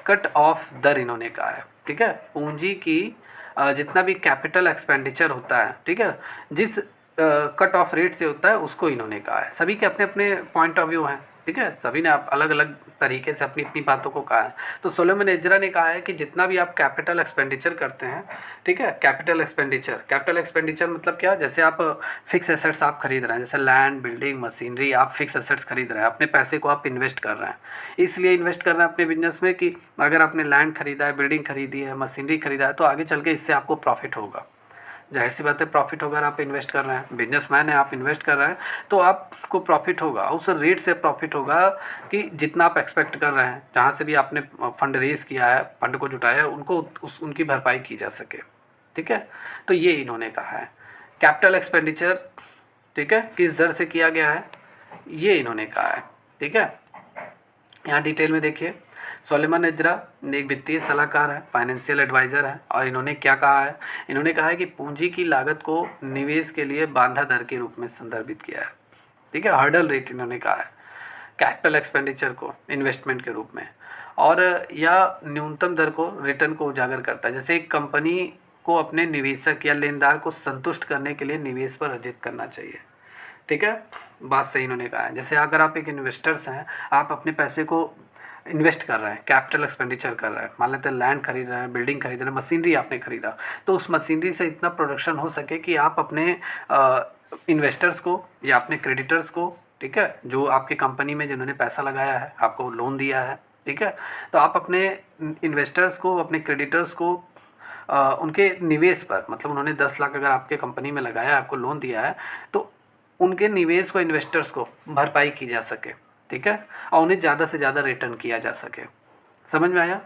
कट ऑफ दर इन्होंने कहा है, ठीक है। पूंजी की जितना भी कैपिटल एक्सपेंडिचर होता है, ठीक है, जिस कट ऑफ रेट से होता है उसको इन्होंने कहा है। सभी के अपने अपने पॉइंट ऑफ व्यू हैं, ठीक है, सभी ने आप अलग अलग तरीके से अपनी अपनी बातों को कहा है। तो सोलोमन एजरा ने कहा है कि जितना भी आप कैपिटल एक्सपेंडिचर करते हैं, ठीक है, कैपिटल एक्सपेंडिचर मतलब क्या, जैसे आप फिक्स एसेट्स आप खरीद रहे हैं, जैसे लैंड, बिल्डिंग, मशीनरी, आप फिक्स एसेट्स खरीद रहे हैं, अपने पैसे को आप इन्वेस्ट कर रहे हैं, इसलिए इन्वेस्ट कर रहे हैं अपने बिजनेस में कि अगर आपने लैंड खरीदा है, बिल्डिंग खरीदी है, मशीनरी खरीदा है, तो आगे चल के इससे आपको प्रॉफिट होगा। जाहिर सी बात है प्रॉफिट होगा, आप इन्वेस्ट कर रहे हैं, बिजनेसमैन है, आप इन्वेस्ट कर रहे हैं, तो आपको प्रॉफिट होगा, उस रेट से प्रॉफिट होगा कि जितना आप एक्सपेक्ट कर रहे हैं, जहाँ से भी आपने फंड रेज किया है, फंड को जुटाया है, उनको उनकी भरपाई की जा सके, ठीक है। तो ये इन्होंने कहा है। कैपिटल एक्सपेंडिचर, ठीक है, किस दर से किया गया है, ये इन्होंने कहा है, ठीक है। यहाँ डिटेल में देखिए, सोलोमन एजरा ने एक वित्तीय सलाहकार है, फाइनेंशियल एडवाइज़र है, और इन्होंने क्या कहा है, इन्होंने कहा है कि पूंजी की लागत को निवेश के लिए बांधा दर के रूप में संदर्भित किया है, ठीक है, हर्डल रेट इन्होंने कहा है कैपिटल एक्सपेंडिचर को इन्वेस्टमेंट के रूप में, और या न्यूनतम दर को रिटर्न को उजागर करता है। जैसे एक कंपनी को अपने निवेशक या लेनदार को संतुष्ट करने के लिए निवेश पर अर्जित करना चाहिए, ठीक है, बात सही इन्होंने कहा है। जैसे अगर आप एक इन्वेस्टर्स हैं, आप अपने पैसे को इन्वेस्ट कर रहे हैं, कैपिटल एक्सपेंडिचर कर रहे हैं, मान लेते हैं लैंड खरीद रहे हैं, बिल्डिंग खरीद रहे हैं, मशीनरी आपने खरीदा, तो उस मशीनरी से इतना प्रोडक्शन हो सके कि आप अपने इन्वेस्टर्स को या अपने क्रेडिटर्स को, ठीक है, जो आपके कंपनी में जिन्होंने पैसा लगाया है, आपको लोन दिया है, ठीक है, तो आप अपने इन्वेस्टर्स को, अपने क्रेडिटर्स को उनके निवेश पर, मतलब उन्होंने 10 लाख अगर आपके कंपनी में लगाया है, आपको लोन दिया है, तो उनके निवेश को, इन्वेस्टर्स को भरपाई की जा सके, ठीक है, और उन्हें ज़्यादा से ज़्यादा रिटर्न किया जा सके। समझ में आया,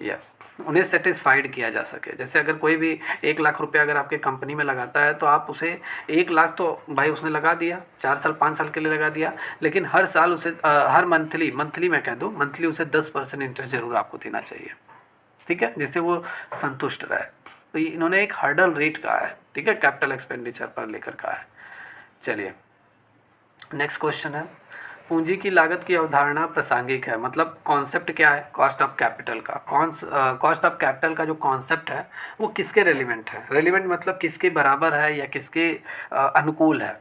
या उन्हें सेटिस्फाइड किया जा सके। जैसे अगर कोई भी 1 लाख रुपया अगर आपके कंपनी में लगाता है, तो आप उसे 1 लाख तो भाई उसने लगा दिया, 4 साल 5 साल के लिए लगा दिया, लेकिन हर साल उसे हर मंथली मैं कह दूँ, मंथली उसे 10% इंटरेस्ट ज़रूर आपको देना चाहिए, ठीक है, जिससे वो संतुष्ट रहे। तो ये इन्होंने एक हर्डल रेट कहा है, ठीक है, कैपिटल एक्सपेंडिचर पर लेकर कहा है। चलिए नेक्स्ट क्वेश्चन है, पूंजी की लागत की अवधारणा प्रासंगिक है, मतलब कॉन्सेप्ट क्या है कॉस्ट ऑफ कैपिटल का। कॉस्ट ऑफ कैपिटल का जो कॉन्सेप्ट है वो किसके रेलिवेंट है, रेलिवेंट मतलब किसके बराबर है या किसके अनुकूल है,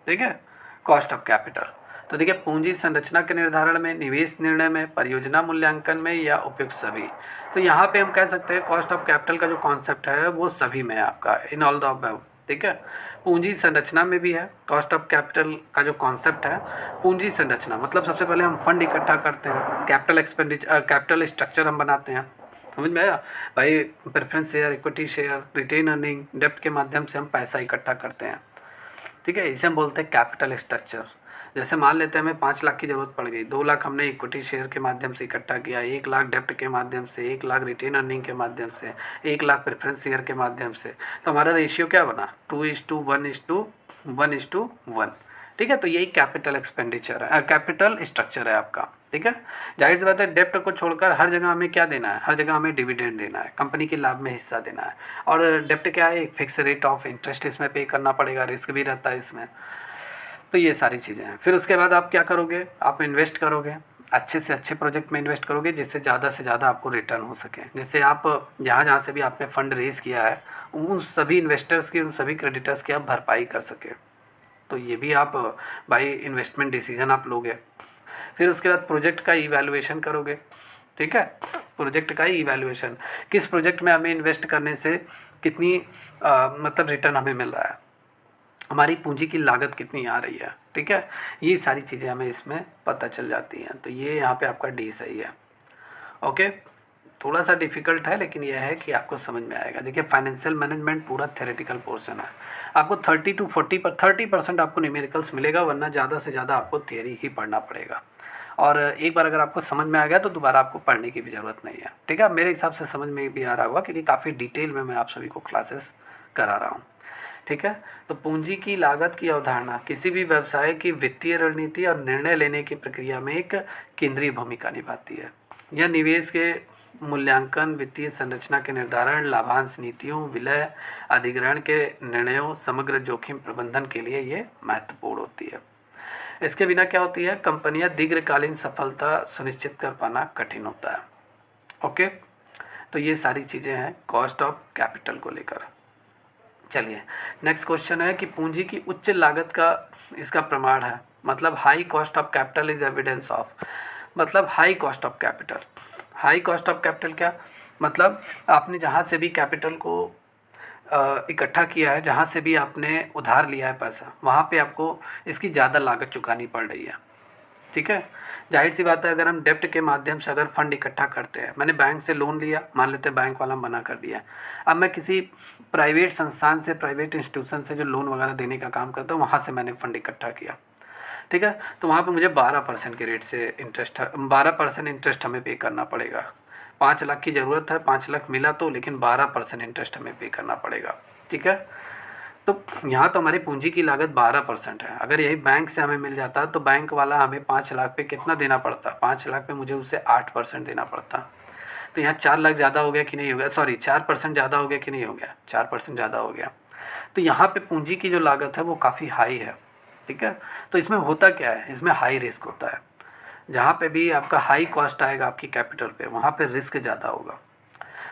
ठीक है, कॉस्ट ऑफ कैपिटल। तो देखिए पूंजी संरचना के निर्धारण में, निवेश निर्णय में, परियोजना मूल्यांकन में या उपयुक्त सभी। तो यहाँ पे हम कह सकते हैं कॉस्ट ऑफ कैपिटल का जो कॉन्सेप्ट है वो सभी में है आपका, इन ऑल द अबव। ठीक है, पूंजी संरचना में भी है कॉस्ट ऑफ कैपिटल का जो कॉन्सेप्ट है। पूंजी संरचना मतलब सबसे पहले हम फंड इकट्ठा करते हैं, कैपिटल एक्सपेंडिचर, कैपिटल स्ट्रक्चर हम बनाते हैं। समझ में आया भाई? Preference share, equity share, retain earning, डेप्ट के माध्यम से हम पैसा इकट्ठा करते हैं। ठीक है, इसे हम बोलते हैं कैपिटल स्ट्रक्चर। जैसे मान लेते हैं हमें 5 लाख की ज़रूरत पड़ गई, 2 लाख हमने इक्विटी शेयर के माध्यम से इकट्ठा किया, 1 लाख डेप्ट के माध्यम से, 1 लाख रिटेन अर्निंग के माध्यम से, 1 लाख प्रेफरेंस शेयर के माध्यम से। तो हमारा रेशियो क्या बना? 2:1:1:1। ठीक है, तो यही कैपिटल एक्सपेंडिचर है, कैपिटल स्ट्रक्चर है आपका। ठीक है, जाहिर सी बात है डेप्ट को छोड़कर हर जगह हमें क्या देना है? हर जगह हमें डिविडेंड देना है, कंपनी के लाभ में हिस्सा देना है। और डेप्ट क्या है? एक फिक्स रेट ऑफ इंटरेस्ट इसमें पे करना पड़ेगा, रिस्क भी रहता है इसमें। तो ये सारी चीज़ें हैं। फिर उसके बाद आप क्या करोगे? आप इन्वेस्ट करोगे, अच्छे से अच्छे प्रोजेक्ट में इन्वेस्ट करोगे जिससे ज़्यादा से ज़्यादा आपको रिटर्न हो सके, जिससे आप जहाँ जहाँ से भी आपने फ़ंड रेज़ किया है उन सभी इन्वेस्टर्स की, उन सभी क्रेडिटर्स की आप भरपाई कर सके। तो ये भी आप बाई इन्वेस्टमेंट डिसीजन आप लोगे। फिर उसके बाद प्रोजेक्ट का इवैल्यूएशन करोगे। ठीक है, प्रोजेक्ट का इवैल्यूएशन, किस प्रोजेक्ट में हमें इन्वेस्ट करने से कितनी मतलब रिटर्न हमें मिल रहा है, हमारी पूंजी की लागत कितनी आ रही है। ठीक है, ये सारी चीज़ें हमें इसमें पता चल जाती हैं। तो ये यहाँ पे आपका डी सही है। ओके, थोड़ा सा डिफ़िकल्ट है लेकिन यह है कि आपको समझ में आएगा। देखिए फाइनेंशियल मैनेजमेंट पूरा थ्योरेटिकल पोर्शन है, आपको 30-40% आपको न्यूमेरिकल्स मिलेगा, वरना ज़्यादा से ज़्यादा आपको थियरी ही पढ़ना पड़ेगा। और एक बार अगर आपको समझ में आ गया तो दोबारा आपको पढ़ने की भी ज़रूरत नहीं है। ठीक है, मेरे हिसाब से समझ में भी आ रहा होगा क्योंकि काफ़ी डिटेल में मैं आप सभी को क्लासेस करा रहा हूँ। ठीक है, तो पूंजी की लागत की अवधारणा किसी भी व्यवसाय की वित्तीय रणनीति और निर्णय लेने की प्रक्रिया में एक केंद्रीय भूमिका निभाती है। यह निवेश के मूल्यांकन, वित्तीय संरचना के निर्धारण, लाभांश नीतियों, विलय, अधिग्रहण के निर्णयों, समग्र जोखिम प्रबंधन के लिए ये महत्वपूर्ण होती है। इसके बिना क्या होती है? कंपनियां दीर्घकालीन सफलता सुनिश्चित कर पाना कठिन होता है। ओके, तो ये सारी चीज़ें हैं कॉस्ट ऑफ कैपिटल को लेकर। चलिए नेक्स्ट क्वेश्चन है कि पूंजी की उच्च लागत का इसका प्रमाण है, मतलब high cost of capital is evidence of, मतलब high cost of capital. High cost of capital क्या मतलब? आपने जहाँ से भी कैपिटल को इकट्ठा किया है, जहाँ से भी आपने उधार लिया है पैसा, वहाँ पे आपको इसकी ज़्यादा लागत चुकानी पड़ रही है। ठीक है, जाहिर सी बात है अगर हम डेप्ट के माध्यम से अगर फंड इकट्ठा करते हैं, मैंने बैंक से लोन लिया, मान लेते हैं बैंक वाला मना कर दिया, अब मैं किसी प्राइवेट संस्थान से, प्राइवेट इंस्टीट्यूशन से जो लोन वगैरह देने का काम करता हूँ, वहाँ से मैंने फ़ंड इकट्ठा किया। ठीक है, तो वहाँ पे मुझे 12% के रेट से इंटरेस्ट, 12% इंटरेस्ट हमें पे करना पड़ेगा। 5 लाख की ज़रूरत है, 5 लाख मिला तो, लेकिन 12% इंटरेस्ट हमें पे करना पड़ेगा। ठीक है, तो यहाँ तो हमारी पूंजी की लागत 12% है। अगर यही बैंक से हमें मिल जाता तो बैंक वाला हमें 5 लाख पे कितना देना पड़ता? 5 लाख पे मुझे उसे 8% देना पड़ता। तो यहाँ 4 लाख ज़्यादा हो गया कि नहीं हो गया? सॉरी, 4% ज़्यादा हो गया कि नहीं हो गया? 4% ज़्यादा हो गया। तो यहाँ पे पूंजी की जो लागत है वो काफ़ी हाई है। ठीक है, तो इसमें होता क्या है? इसमें हाई रिस्क होता है। जहाँ पे भी आपका हाई कॉस्ट आएगा आपकी कैपिटल पे, वहाँ पे रिस्क ज़्यादा होगा।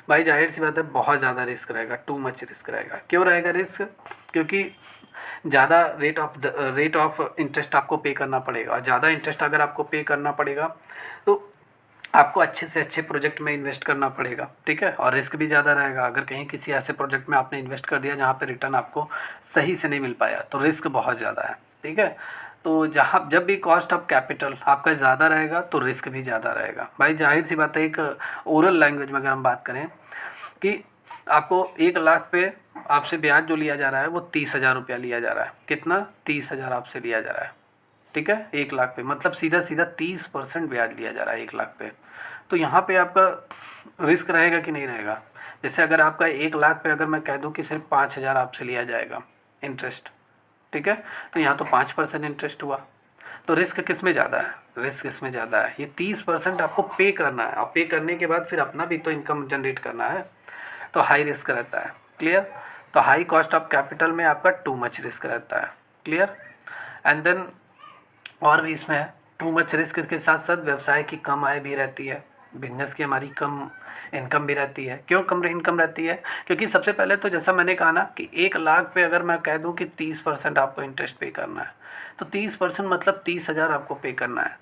भाई जाहिर सी बात है बहुत ज़्यादा रिस्क रहेगा, टू मच रिस्क रहेगा। क्यों रहेगा रिस्क? क्योंकि ज़्यादा रेट ऑफ इंटरेस्ट आपको पे करना पड़ेगा, और ज़्यादा इंटरेस्ट अगर आपको पे करना पड़ेगा तो आपको अच्छे से अच्छे प्रोजेक्ट में इन्वेस्ट करना पड़ेगा। ठीक है, और रिस्क भी ज़्यादा रहेगा। अगर कहीं किसी ऐसे प्रोजेक्ट में आपने इन्वेस्ट कर दिया जहाँ पे रिटर्न आपको सही से नहीं मिल पाया तो रिस्क बहुत ज़्यादा है। ठीक है, तो जहाँ जब भी कॉस्ट ऑफ कैपिटल आपका ज़्यादा रहेगा तो रिस्क भी ज़्यादा रहेगा। भाई जाहिर सी बात है, एक ओरल लैंग्वेज में अगर हम बात करें कि आपको 1 लाख पे आपसे ब्याज जो लिया जा रहा है वो 30,000 रुपया लिया जा रहा है। कितना? 30,000 आपसे लिया जा रहा है। ठीक है, 1 लाख पे मतलब सीधा सीधा 30% ब्याज लिया जा रहा है 1 लाख पे। तो यहाँ पे आपका रिस्क रहेगा कि नहीं रहेगा? जैसे अगर आपका 1 लाख पे अगर मैं कह दूँ कि सिर्फ 5,000 आपसे लिया जाएगा इंटरेस्ट, ठीक है, तो यहाँ तो 5% इंटरेस्ट हुआ। तो रिस्क किस में ज़्यादा है? रिस्क इसमें ज़्यादा है। ये 30% आपको पे करना है, और पे करने के बाद फिर अपना भी तो इनकम जनरेट करना है, तो हाई रिस्क रहता है। क्लियर? तो हाई कॉस्ट ऑफ कैपिटल में आपका टू मच रिस्क रहता है। क्लियर? एंड देन और भी इसमें है टू मच रिस्क के साथ साथ व्यवसाय की कम आय भी रहती है, बिजनेस की हमारी कम इनकम भी रहती है। क्यों कम इनकम रहती है? क्योंकि सबसे पहले तो जैसा मैंने कहा ना कि 1 लाख पे अगर मैं कह दूँ कि 30% आपको इंटरेस्ट पे करना है, तो 30% मतलब 30,000 आपको पे करना है।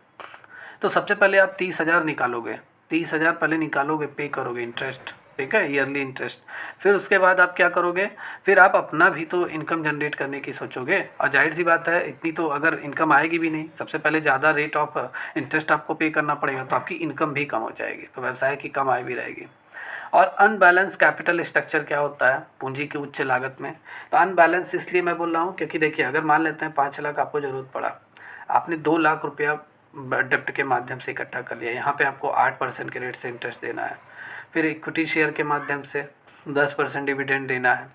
तो सबसे पहले आप 30,000 निकालोगे, 30,000 पहले निकालोगे, पे करोगे इंटरेस्ट, ठीक है, ईयरली इंटरेस्ट। फिर उसके बाद आप क्या करोगे, फिर आप अपना भी तो इनकम जनरेट करने की सोचोगे। और जाहिर सी बात है इतनी तो अगर इनकम आएगी भी नहीं, सबसे पहले ज़्यादा रेट ऑफ इंटरेस्ट आपको पे करना पड़ेगा, तो आपकी इनकम भी कम हो जाएगी, तो व्यवसाय की कम आय भी रहेगी। और अनबैलेंस कैपिटल स्ट्रक्चर क्या होता है पूंजी की उच्च लागत में? तो अनबैलेंस इसलिए मैं बोल रहा हूँ क्योंकि देखिए, अगर मान लेते हैं 5 लाख आपको ज़रूरत पड़ा, आपने 2 लाख रुपया डेप्ट के माध्यम से इकट्ठा कर लिया, यहाँ पे आपको 8% के रेट से इंटरेस्ट देना है। फिर इक्विटी शेयर के माध्यम से 10% डिविडेंड देना है,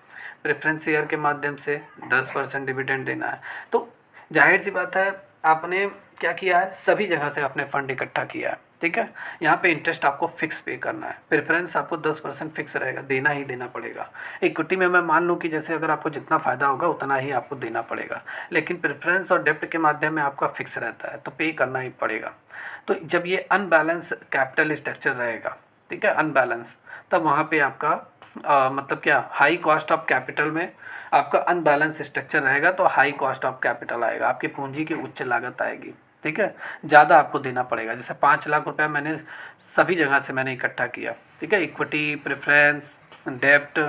प्रेफरेंस शेयर के माध्यम से 10% डिविडेंड देना है। तो जाहिर सी बात है आपने क्या किया है, सभी जगह से आपने फंड इकट्ठा किया है, ठीक है। यहाँ पे इंटरेस्ट आपको फिक्स पे करना है, प्रेफरेंस आपको 10% फिक्स रहेगा, देना ही देना पड़ेगा। इक्विटी में मैं मान लूँ कि जैसे अगर आपको जितना फ़ायदा होगा उतना ही आपको देना पड़ेगा, लेकिन प्रेफरेंस और डेप्ट के माध्यम में आपका फिक्स रहता है, तो पे करना ही पड़ेगा। तो जब ये अनबैलेंस कैपिटल स्ट्रक्चर रहेगा, ठीक है, अनबैलेंस, तब वहाँ पे आपका मतलब क्या, हाई कॉस्ट ऑफ कैपिटल में आपका अनबैलेंस स्ट्रक्चर रहेगा, तो हाई कॉस्ट ऑफ कैपिटल आएगा, आपकी पूंजी की उच्च लागत आएगी, ठीक है, ज़्यादा आपको देना पड़ेगा। जैसे 5 लाख रुपया मैंने सभी जगह से मैंने इकट्ठा किया, ठीक है, इक्विटी, प्रेफरेंस, डेप्ट,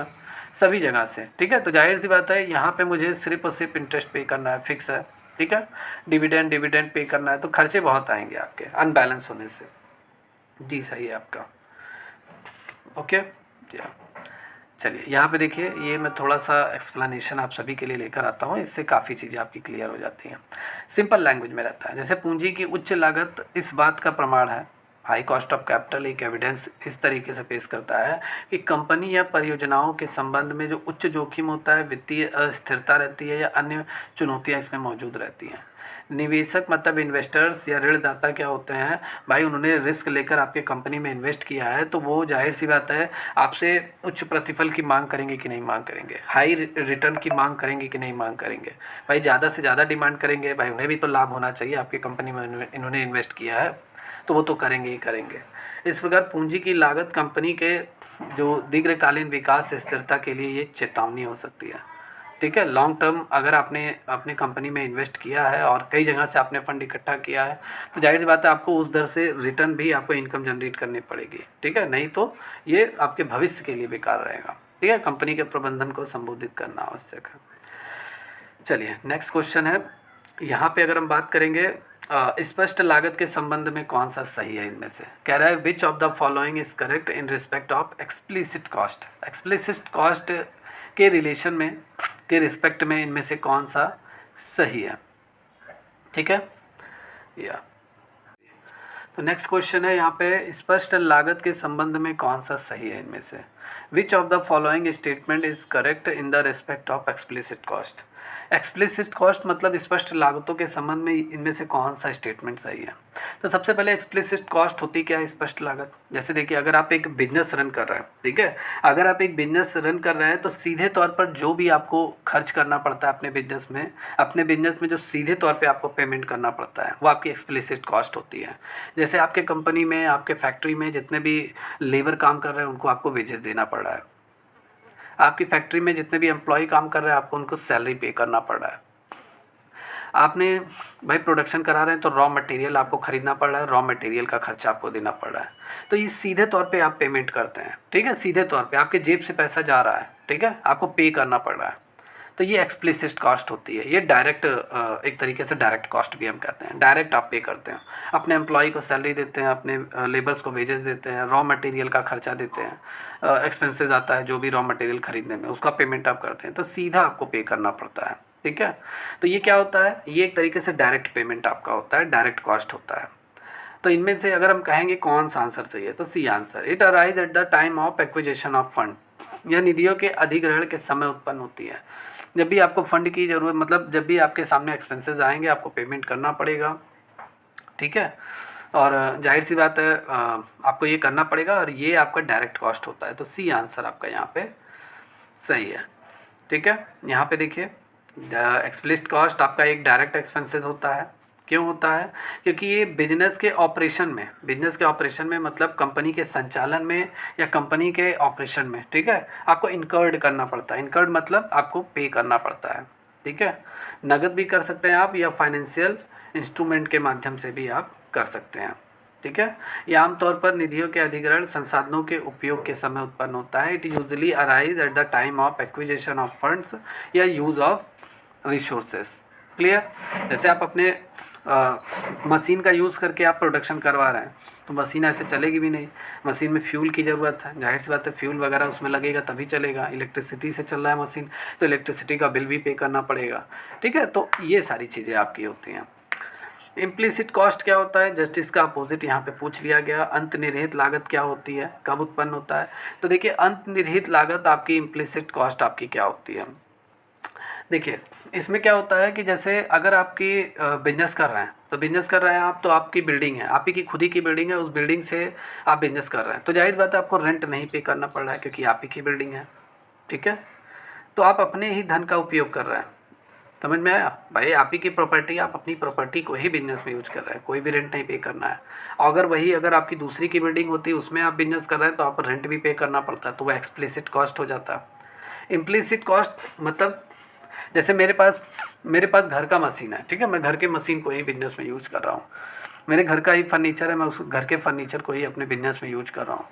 सभी जगह से, ठीक है। तो जाहिर सी बात है यहाँ पे मुझे सिर्फ और सिर्फ इंटरेस्ट पे करना है, फिक्स है, ठीक है। डिविडेंड पे करना है, तो खर्चे बहुत आएंगे आपके अनबैलेंस होने से। जी सही है आपका, ओके जी। चलिए यहाँ पे देखिए, ये मैं थोड़ा सा एक्सप्लेनेशन आप सभी के लिए लेकर आता हूँ, इससे काफ़ी चीज़ें आपकी क्लियर हो जाती हैं। सिंपल लैंग्वेज में रहता है, जैसे पूंजी की उच्च लागत इस बात का प्रमाण है, हाई कॉस्ट ऑफ कैपिटल एक एविडेंस इस तरीके से पेश करता है कि कंपनी या परियोजनाओं के संबंध में जो उच्च जोखिम होता है, वित्तीय अस्थिरता रहती है या अन्य चुनौतियाँ इसमें मौजूद रहती हैं। निवेशक मतलब इन्वेस्टर्स या ऋणदाता क्या होते हैं भाई, उन्होंने रिस्क लेकर आपके कंपनी में इन्वेस्ट किया है, तो वो जाहिर सी बात है आपसे उच्च प्रतिफल की मांग करेंगे कि नहीं मांग करेंगे, हाई रिटर्न की मांग करेंगे कि नहीं मांग करेंगे भाई, ज़्यादा से ज़्यादा डिमांड करेंगे भाई, उन्हें भी तो लाभ होना चाहिए, आपकी कंपनी में इन्होंने इन्वेस्ट किया है, तो वो तो करेंगे ही करेंगे। इस प्रकार पूंजी की लागत कंपनी के जो दीर्घकालीन विकास स्थिरता के लिए ये चेतावनी हो सकती है, ठीक है। लॉन्ग टर्म अगर आपने अपने कंपनी में इन्वेस्ट किया है और कई जगह से आपने फंड इकट्ठा किया है, तो जाहिर सी बात है आपको उस दर से रिटर्न भी आपको इनकम जनरेट करनी पड़ेगी, ठीक है, नहीं तो ये आपके भविष्य के लिए बेकार रहेगा, ठीक है। कंपनी के प्रबंधन को संबोधित करना आवश्यक है। चलिए नेक्स्ट क्वेश्चन है, यहाँ पे अगर हम बात करेंगे स्पष्ट लागत के संबंध में कौन सा सही है, इनमें से कह रहा है which of the following is correct in respect of explicit cost. Explicit cost के रिलेशन में, के रिस्पेक्ट में इनमें से कौन सा सही है, ठीक है या। तो नेक्स्ट क्वेश्चन है यहाँ पे, स्पष्ट लागत के संबंध में कौन सा सही है इनमें से, which of the following statement is correct in the respect of explicit cost. Explicit cost मतलब स्पष्ट लागतों के संबंध में इनमें से कौन सा स्टेटमेंट सही है। तो सबसे पहले एक्सप्लिसिट कॉस्ट होती क्या है, स्पष्ट लागत। जैसे देखिए, अगर आप एक बिजनेस रन कर रहे हैं, ठीक है, अगर आप एक बिजनेस रन कर रहे हैं तो सीधे तौर पर जो भी आपको खर्च करना पड़ता है अपने बिजनेस में जो सीधे तौर पे आपको पेमेंट करना पड़ता है वो आपकी एक्सप्लिसिट कॉस्ट होती है। जैसे आपके कंपनी में, आपके फैक्ट्री में जितने भी लेबर काम कर रहे हैं उनको आपको वेजेस देना पड़ रहा है, आपकी फैक्ट्री में जितने भी एम्प्लॉय काम कर रहे हैं आपको उनको सैलरी पे करना पड़ रहा है, आपने भाई प्रोडक्शन करा रहे हैं तो रॉ मटेरियल आपको ख़रीदना पड़ रहा है, रॉ मटेरियल का खर्चा आपको देना पड़ रहा है, तो ये सीधे तौर पे आप पेमेंट करते हैं, ठीक है, सीधे तौर पे आपके जेब से पैसा जा रहा है, ठीक है, आपको पे करना पड़ रहा है, तो ये एक्सप्लिसिट कॉस्ट होती है। ये डायरेक्ट, एक तरीके से डायरेक्ट कॉस्ट भी हम कहते हैं, डायरेक्ट आप पे करते हैं, अपने एम्प्लॉय को सैलरी देते हैं, अपने लेबर्स को वेजेस देते हैं, रॉ मटेरियल का खर्चा देते हैं, एक्सपेंसेस आता है जो भी रॉ मटेरियल ख़रीदने में, उसका पेमेंट आप करते हैं, तो सीधा आपको पे करना पड़ता है, ठीक है। तो ये क्या होता है, ये एक तरीके से डायरेक्ट पेमेंट आपका होता है, डायरेक्ट कॉस्ट होता है। तो इनमें से अगर हम कहेंगे कौन सा आंसर सही है, तो C answer, it arise at the time of acquisition of fund. यह निधियों के अधिग्रहण के समय उत्पन्न होती है। जब भी आपको फंड की ज़रूरत, मतलब जब भी आपके सामने एक्सपेंसेस आएंगे आपको पेमेंट करना पड़ेगा, ठीक है, और जाहिर सी बात है आपको ये करना पड़ेगा, और ये आपका डायरेक्ट कॉस्ट होता है। तो सी आंसर आपका यहाँ पे सही है, ठीक है। यहाँ पे देखिए, एक्सप्लिसिट कॉस्ट आपका एक डायरेक्ट एक्सपेंसेस होता है, क्यों होता है? क्योंकि ये बिजनेस के ऑपरेशन में मतलब कंपनी के संचालन में या कंपनी के ऑपरेशन में, ठीक है, आपको इनकर्ड करना पड़ता है। इनकर्ड मतलब आपको पे करना पड़ता है, ठीक है। नगद भी कर सकते हैं आप, या फाइनेंशियल इंस्ट्रूमेंट के माध्यम से भी आप कर सकते हैं, ठीक है। ये आमतौर पर निधियों के अधिग्रहण संसाधनों के उपयोग के समय उत्पन्न होता है। It usually arise at the time of acquisition of funds या यूज़ ऑफ रिसोर्सेज। क्लियर? जैसे आप अपने मशीन का यूज़ करके आप प्रोडक्शन करवा रहे हैं, तो मशीन ऐसे चलेगी भी नहीं। मशीन में फ्यूल की ज़रूरत है, जाहिर सी बात है, फ्यूल वगैरह उसमें लगेगा तभी चलेगा। इलेक्ट्रिसिटी से चल रहा है मशीन, तो इलेक्ट्रिसिटी का बिल भी पे करना पड़ेगा, ठीक है। तो ये सारी चीज़ें आपकी होती हैं। इम्प्लिसिट कॉस्ट क्या होता है? जस्ट इसका अपोजिट यहाँ पे पूछ लिया गया। अंतर्निहित लागत क्या होती है, कब उत्पन्न होता है? तो देखिए, अंतर्निहित लागत आपकी, इम्प्लिसिट कॉस्ट आपकी क्या होती है? देखिए, इसमें क्या होता है कि जैसे अगर आपकी बिजनेस कर रहे हैं, तो बिजनेस कर रहे हैं आप, तो आपकी बिल्डिंग है, आप ही की खुद ही की बिल्डिंग है, उस बिल्डिंग से आप बिजनेस कर रहे हैं, तो जाहिर बात है आपको रेंट नहीं पे करना पड़ रहा है, क्योंकि आप ही की बिल्डिंग है, ठीक है। तो आप अपने ही धन का उपयोग कर रहे हैं। समझ में आया भाई? आप ही की प्रॉपर्टी, आप अपनी प्रॉपर्टी को ही बिजनेस में यूज कर रहे हैं, कोई भी रेंट नहीं पे करना है। और अगर आपकी दूसरी की बिल्डिंग होती है, उसमें आप बिजनेस कर रहे हैं, तो आप रेंट भी पे करना पड़ता है, तो वह एक्सप्लिसिट कॉस्ट हो जाता है। इम्प्लिसिट कॉस्ट मतलब जैसे मेरे पास घर का मशीन है, ठीक है, मैं घर के मशीन को ही बिजनेस में यूज कर रहा हूँ। मेरे घर का ही फर्नीचर है, मैं उस घर के फर्नीचर को ही अपने बिजनेस में यूज कर रहा हूँ,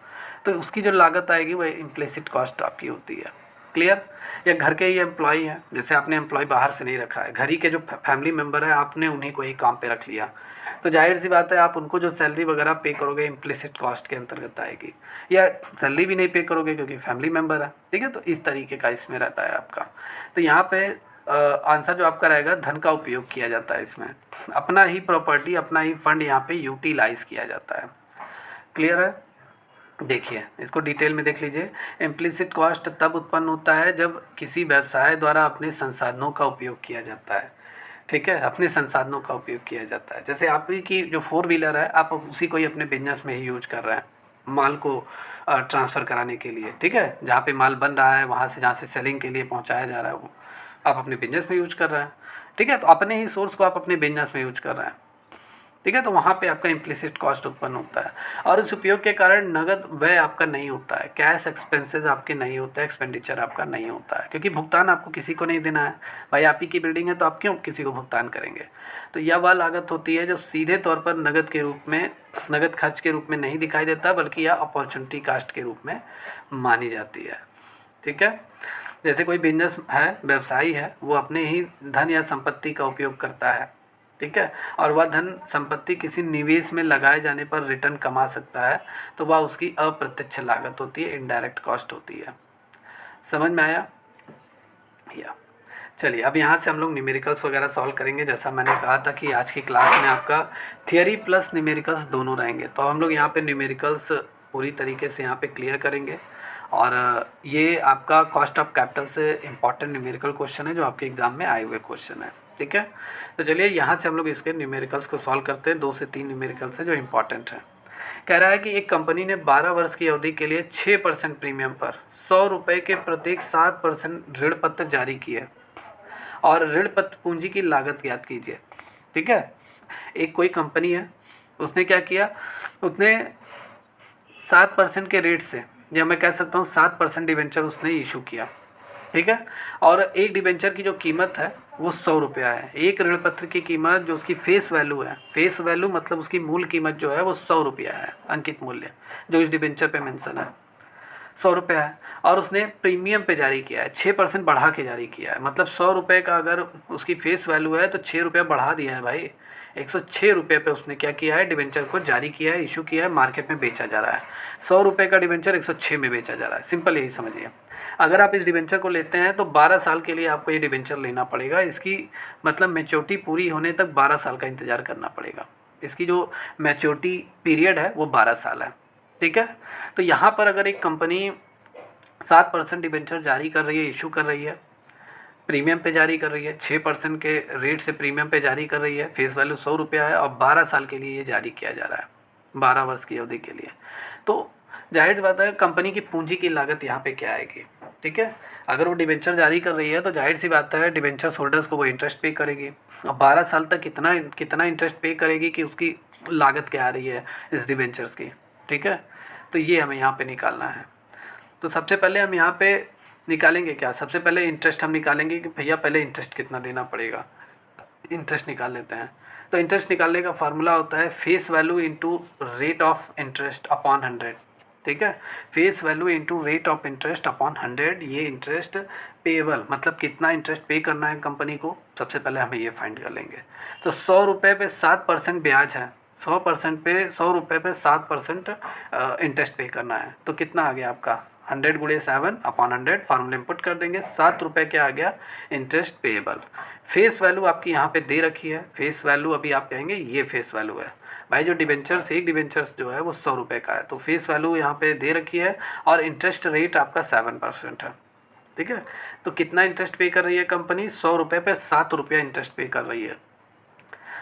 तो उसकी जो लागत आएगी वह इम्प्लिसिट कॉस्ट आपकी होती है। क्लियर? या घर के ही एम्प्लॉय हैं, जैसे आपने एम्प्लॉय बाहर से नहीं रखा है, घर ही के जो फैमिली मेम्बर है, आपने उन्हीं को ही काम पे रख लिया, तो जाहिर सी बात है आप उनको जो सैलरी वगैरह पे करोगे इम्प्लिसिट कॉस्ट के अंतर्गत आएगी। या सैलरी भी नहीं पे करोगे क्योंकि फैमिली मेम्बर है, ठीक है। तो इस तरीके का इसमें रहता है आपका। तो यहाँ पे आंसर जो आपका रहेगा, धन का उपयोग किया जाता है इसमें, अपना ही प्रॉपर्टी, अपना ही फंड यहाँ पे यूटिलाइज किया जाता है। क्लियर है? देखिए, इसको डिटेल में देख लीजिए। इम्प्लिसिट कॉस्ट तब उत्पन्न होता है जब किसी व्यवसाय द्वारा अपने संसाधनों का उपयोग किया जाता है, ठीक है, अपने संसाधनों का उपयोग किया जाता है। जैसे आप की जो 4 व्हीलर है, आप उसी को ही अपने बिजनेस में ही यूज कर रहे हैं, माल को ट्रांसफ़र कराने के लिए, ठीक है। जहाँ पे माल बन रहा है, वहाँ से जहाँ से सेलिंग के लिए पहुँचाया जा रहा है, वो आप अपने बिजनेस में यूज कर रहे हैं, ठीक है। तो अपने ही सोर्स को आप अपने बिजनेस में यूज कर रहे हैं, ठीक है। तो वहाँ पे आपका इम्प्लिसिट कॉस्ट उत्पन्न होता है, और इस उपयोग के कारण नगद व्यय आपका नहीं होता है, कैश एक्सपेंसेस आपके नहीं होता है, एक्सपेंडिचर आपका नहीं होता है, क्योंकि भुगतान आपको किसी को नहीं देना है। भाई आप ही की बिल्डिंग है, तो आप क्यों किसी को भुगतान करेंगे? तो यह वह लागत होती है जो सीधे तौर पर नगद खर्च के रूप में नहीं दिखाई देता, बल्कि यह अपॉर्चुनिटी कास्ट के रूप में मानी जाती है, ठीक है। जैसे कोई बिजनेस है, व्यवसायी है, वो अपने ही धन या संपत्ति का उपयोग करता है, ठीक है, और वह धन संपत्ति किसी निवेश में लगाए जाने पर रिटर्न कमा सकता है, तो वह उसकी अप्रत्यक्ष लागत होती है, इनडायरेक्ट कॉस्ट होती है। समझ में आया? या चलिए, अब यहाँ से हम लोग न्यूमेरिकल्स वगैरह सॉल्व करेंगे। जैसा मैंने कहा था कि आज की क्लास में आपका थियरी प्लस न्यूमेरिकल्स दोनों रहेंगे, तो हम लोग यहाँ पे न्यूमेरिकल्स पूरी तरीके से यहाँ पे क्लियर करेंगे। और ये आपका कॉस्ट ऑफ कैपिटल से इम्पॉर्टेंट न्यूमेरिकल क्वेश्चन है, जो आपके एग्जाम में आए हुए क्वेश्चन है, ठीक है। तो चलिए यहाँ से हम लोग इसके न्यूमेरिकल्स को सॉल्व करते हैं। 2 से 3 न्यूमेरिकल्स हैं जो इम्पॉर्टेंट हैं। कह रहा है कि एक कंपनी ने 12 वर्ष की अवधि के लिए 6% प्रीमियम पर 100 रुपये के प्रत्येक 7% ऋण पत्र जारी किए, और ऋण पत्र पूंजी की लागत ज्ञात कीजिए, ठीक है। एक कोई कंपनी है, उसने क्या किया, उसने 7% के रेट से, या मैं कह सकता हूँ 7% डिबेंचर उसने इशू किया, ठीक है। और एक डिबेंचर की जो कीमत है वो 100 रुपया है। एक ऋण पत्र की कीमत जो उसकी फेस वैल्यू है, फेस वैल्यू मतलब उसकी मूल कीमत जो है वो 100 रुपया है, अंकित मूल्य जो इस डिबेंचर पे मेंशन है 100 रुपया है। और उसने प्रीमियम पे जारी किया है, 6% बढ़ा के जारी किया है। मतलब 100 रुपये का अगर उसकी फेस वैल्यू है, तो 6 रुपया बढ़ा दिया है भाई, 106 रुपये पे उसने क्या किया है, डिबेंचर को जारी किया है, इशू किया है, मार्केट में बेचा जा रहा है। 100 रुपये का डिबेंचर 106 में बेचा जा रहा है। सिंपल यही समझिए। अगर आप इस डिबेंचर को लेते हैं तो 12 साल के लिए आपको ये डिबेंचर लेना पड़ेगा। इसकी मतलब मैच्योरिटी पूरी होने तक 12 साल का इंतज़ार करना पड़ेगा। इसकी जो मैच्योरिटी पीरियड है वो 12 साल है, ठीक है। तो यहाँ पर अगर एक कंपनी 7% डिबेंचर जारी कर रही है, इशू कर रही है, प्रीमियम पे जारी कर रही है, 6% के रेट से प्रीमियम पे जारी कर रही है, फेस वैल्यू 100 रुपया है, और 12 साल के लिए ये जारी किया जा रहा है, 12 वर्ष की अवधि के लिए, तो जाहिर सी बात है कंपनी की पूंजी की लागत यहाँ पे क्या आएगी, ठीक है। अगर वो डिबेंचर जारी कर रही है तो जाहिर सी बात है डिबेंचर होल्डर्स को वो इंटरेस्ट पे करेगी। अब 12 साल तक कितना कितना इंटरेस्ट पे करेगी कि उसकी लागत क्या आ रही है इस डिबेंचर्स की, ठीक है। तो ये हमें यहाँ पे निकालना है। तो सबसे पहले हम यहाँ पे निकालेंगे क्या, सबसे पहले इंटरेस्ट हम निकालेंगे कि भैया पहले इंटरेस्ट कितना देना पड़ेगा, इंटरेस्ट निकाल लेते हैं। तो इंटरेस्ट निकालने का फार्मूला होता है face value into rate of interest upon 100, ठीक है। Face value into rate of interest upon 100, ये इंटरेस्ट पेएबल मतलब कितना इंटरेस्ट पे करना है कंपनी को, सबसे पहले हमें ये फाइंड कर लेंगे। तो 100 रुपये पे 7% ब्याज है, 100% पे 100 रुपये पे 7% इंटरेस्ट पे करना है। तो कितना आ गया आपका 100 गुणे 7 अपॉन 100, फार्मूला इंपुट कर देंगे, 7 रुपये क्या आ गया इंटरेस्ट पेएबल। फेस वैल्यू आपकी यहाँ पे दे रखी है, फेस वैल्यू अभी आप कहेंगे ये फेस वैल्यू है भाई, जो डिबेंचर्स एक डिबेंचर्स जो है वो 100 रुपये का है, तो फेस वैल्यू यहाँ पे दे रखी है और इंटरेस्ट रेट आपका 7% है, ठीक है। तो कितना इंटरेस्ट पे कर रही है कंपनी, 100 रुपये पे 7 रुपया इंटरेस्ट पे कर रही है।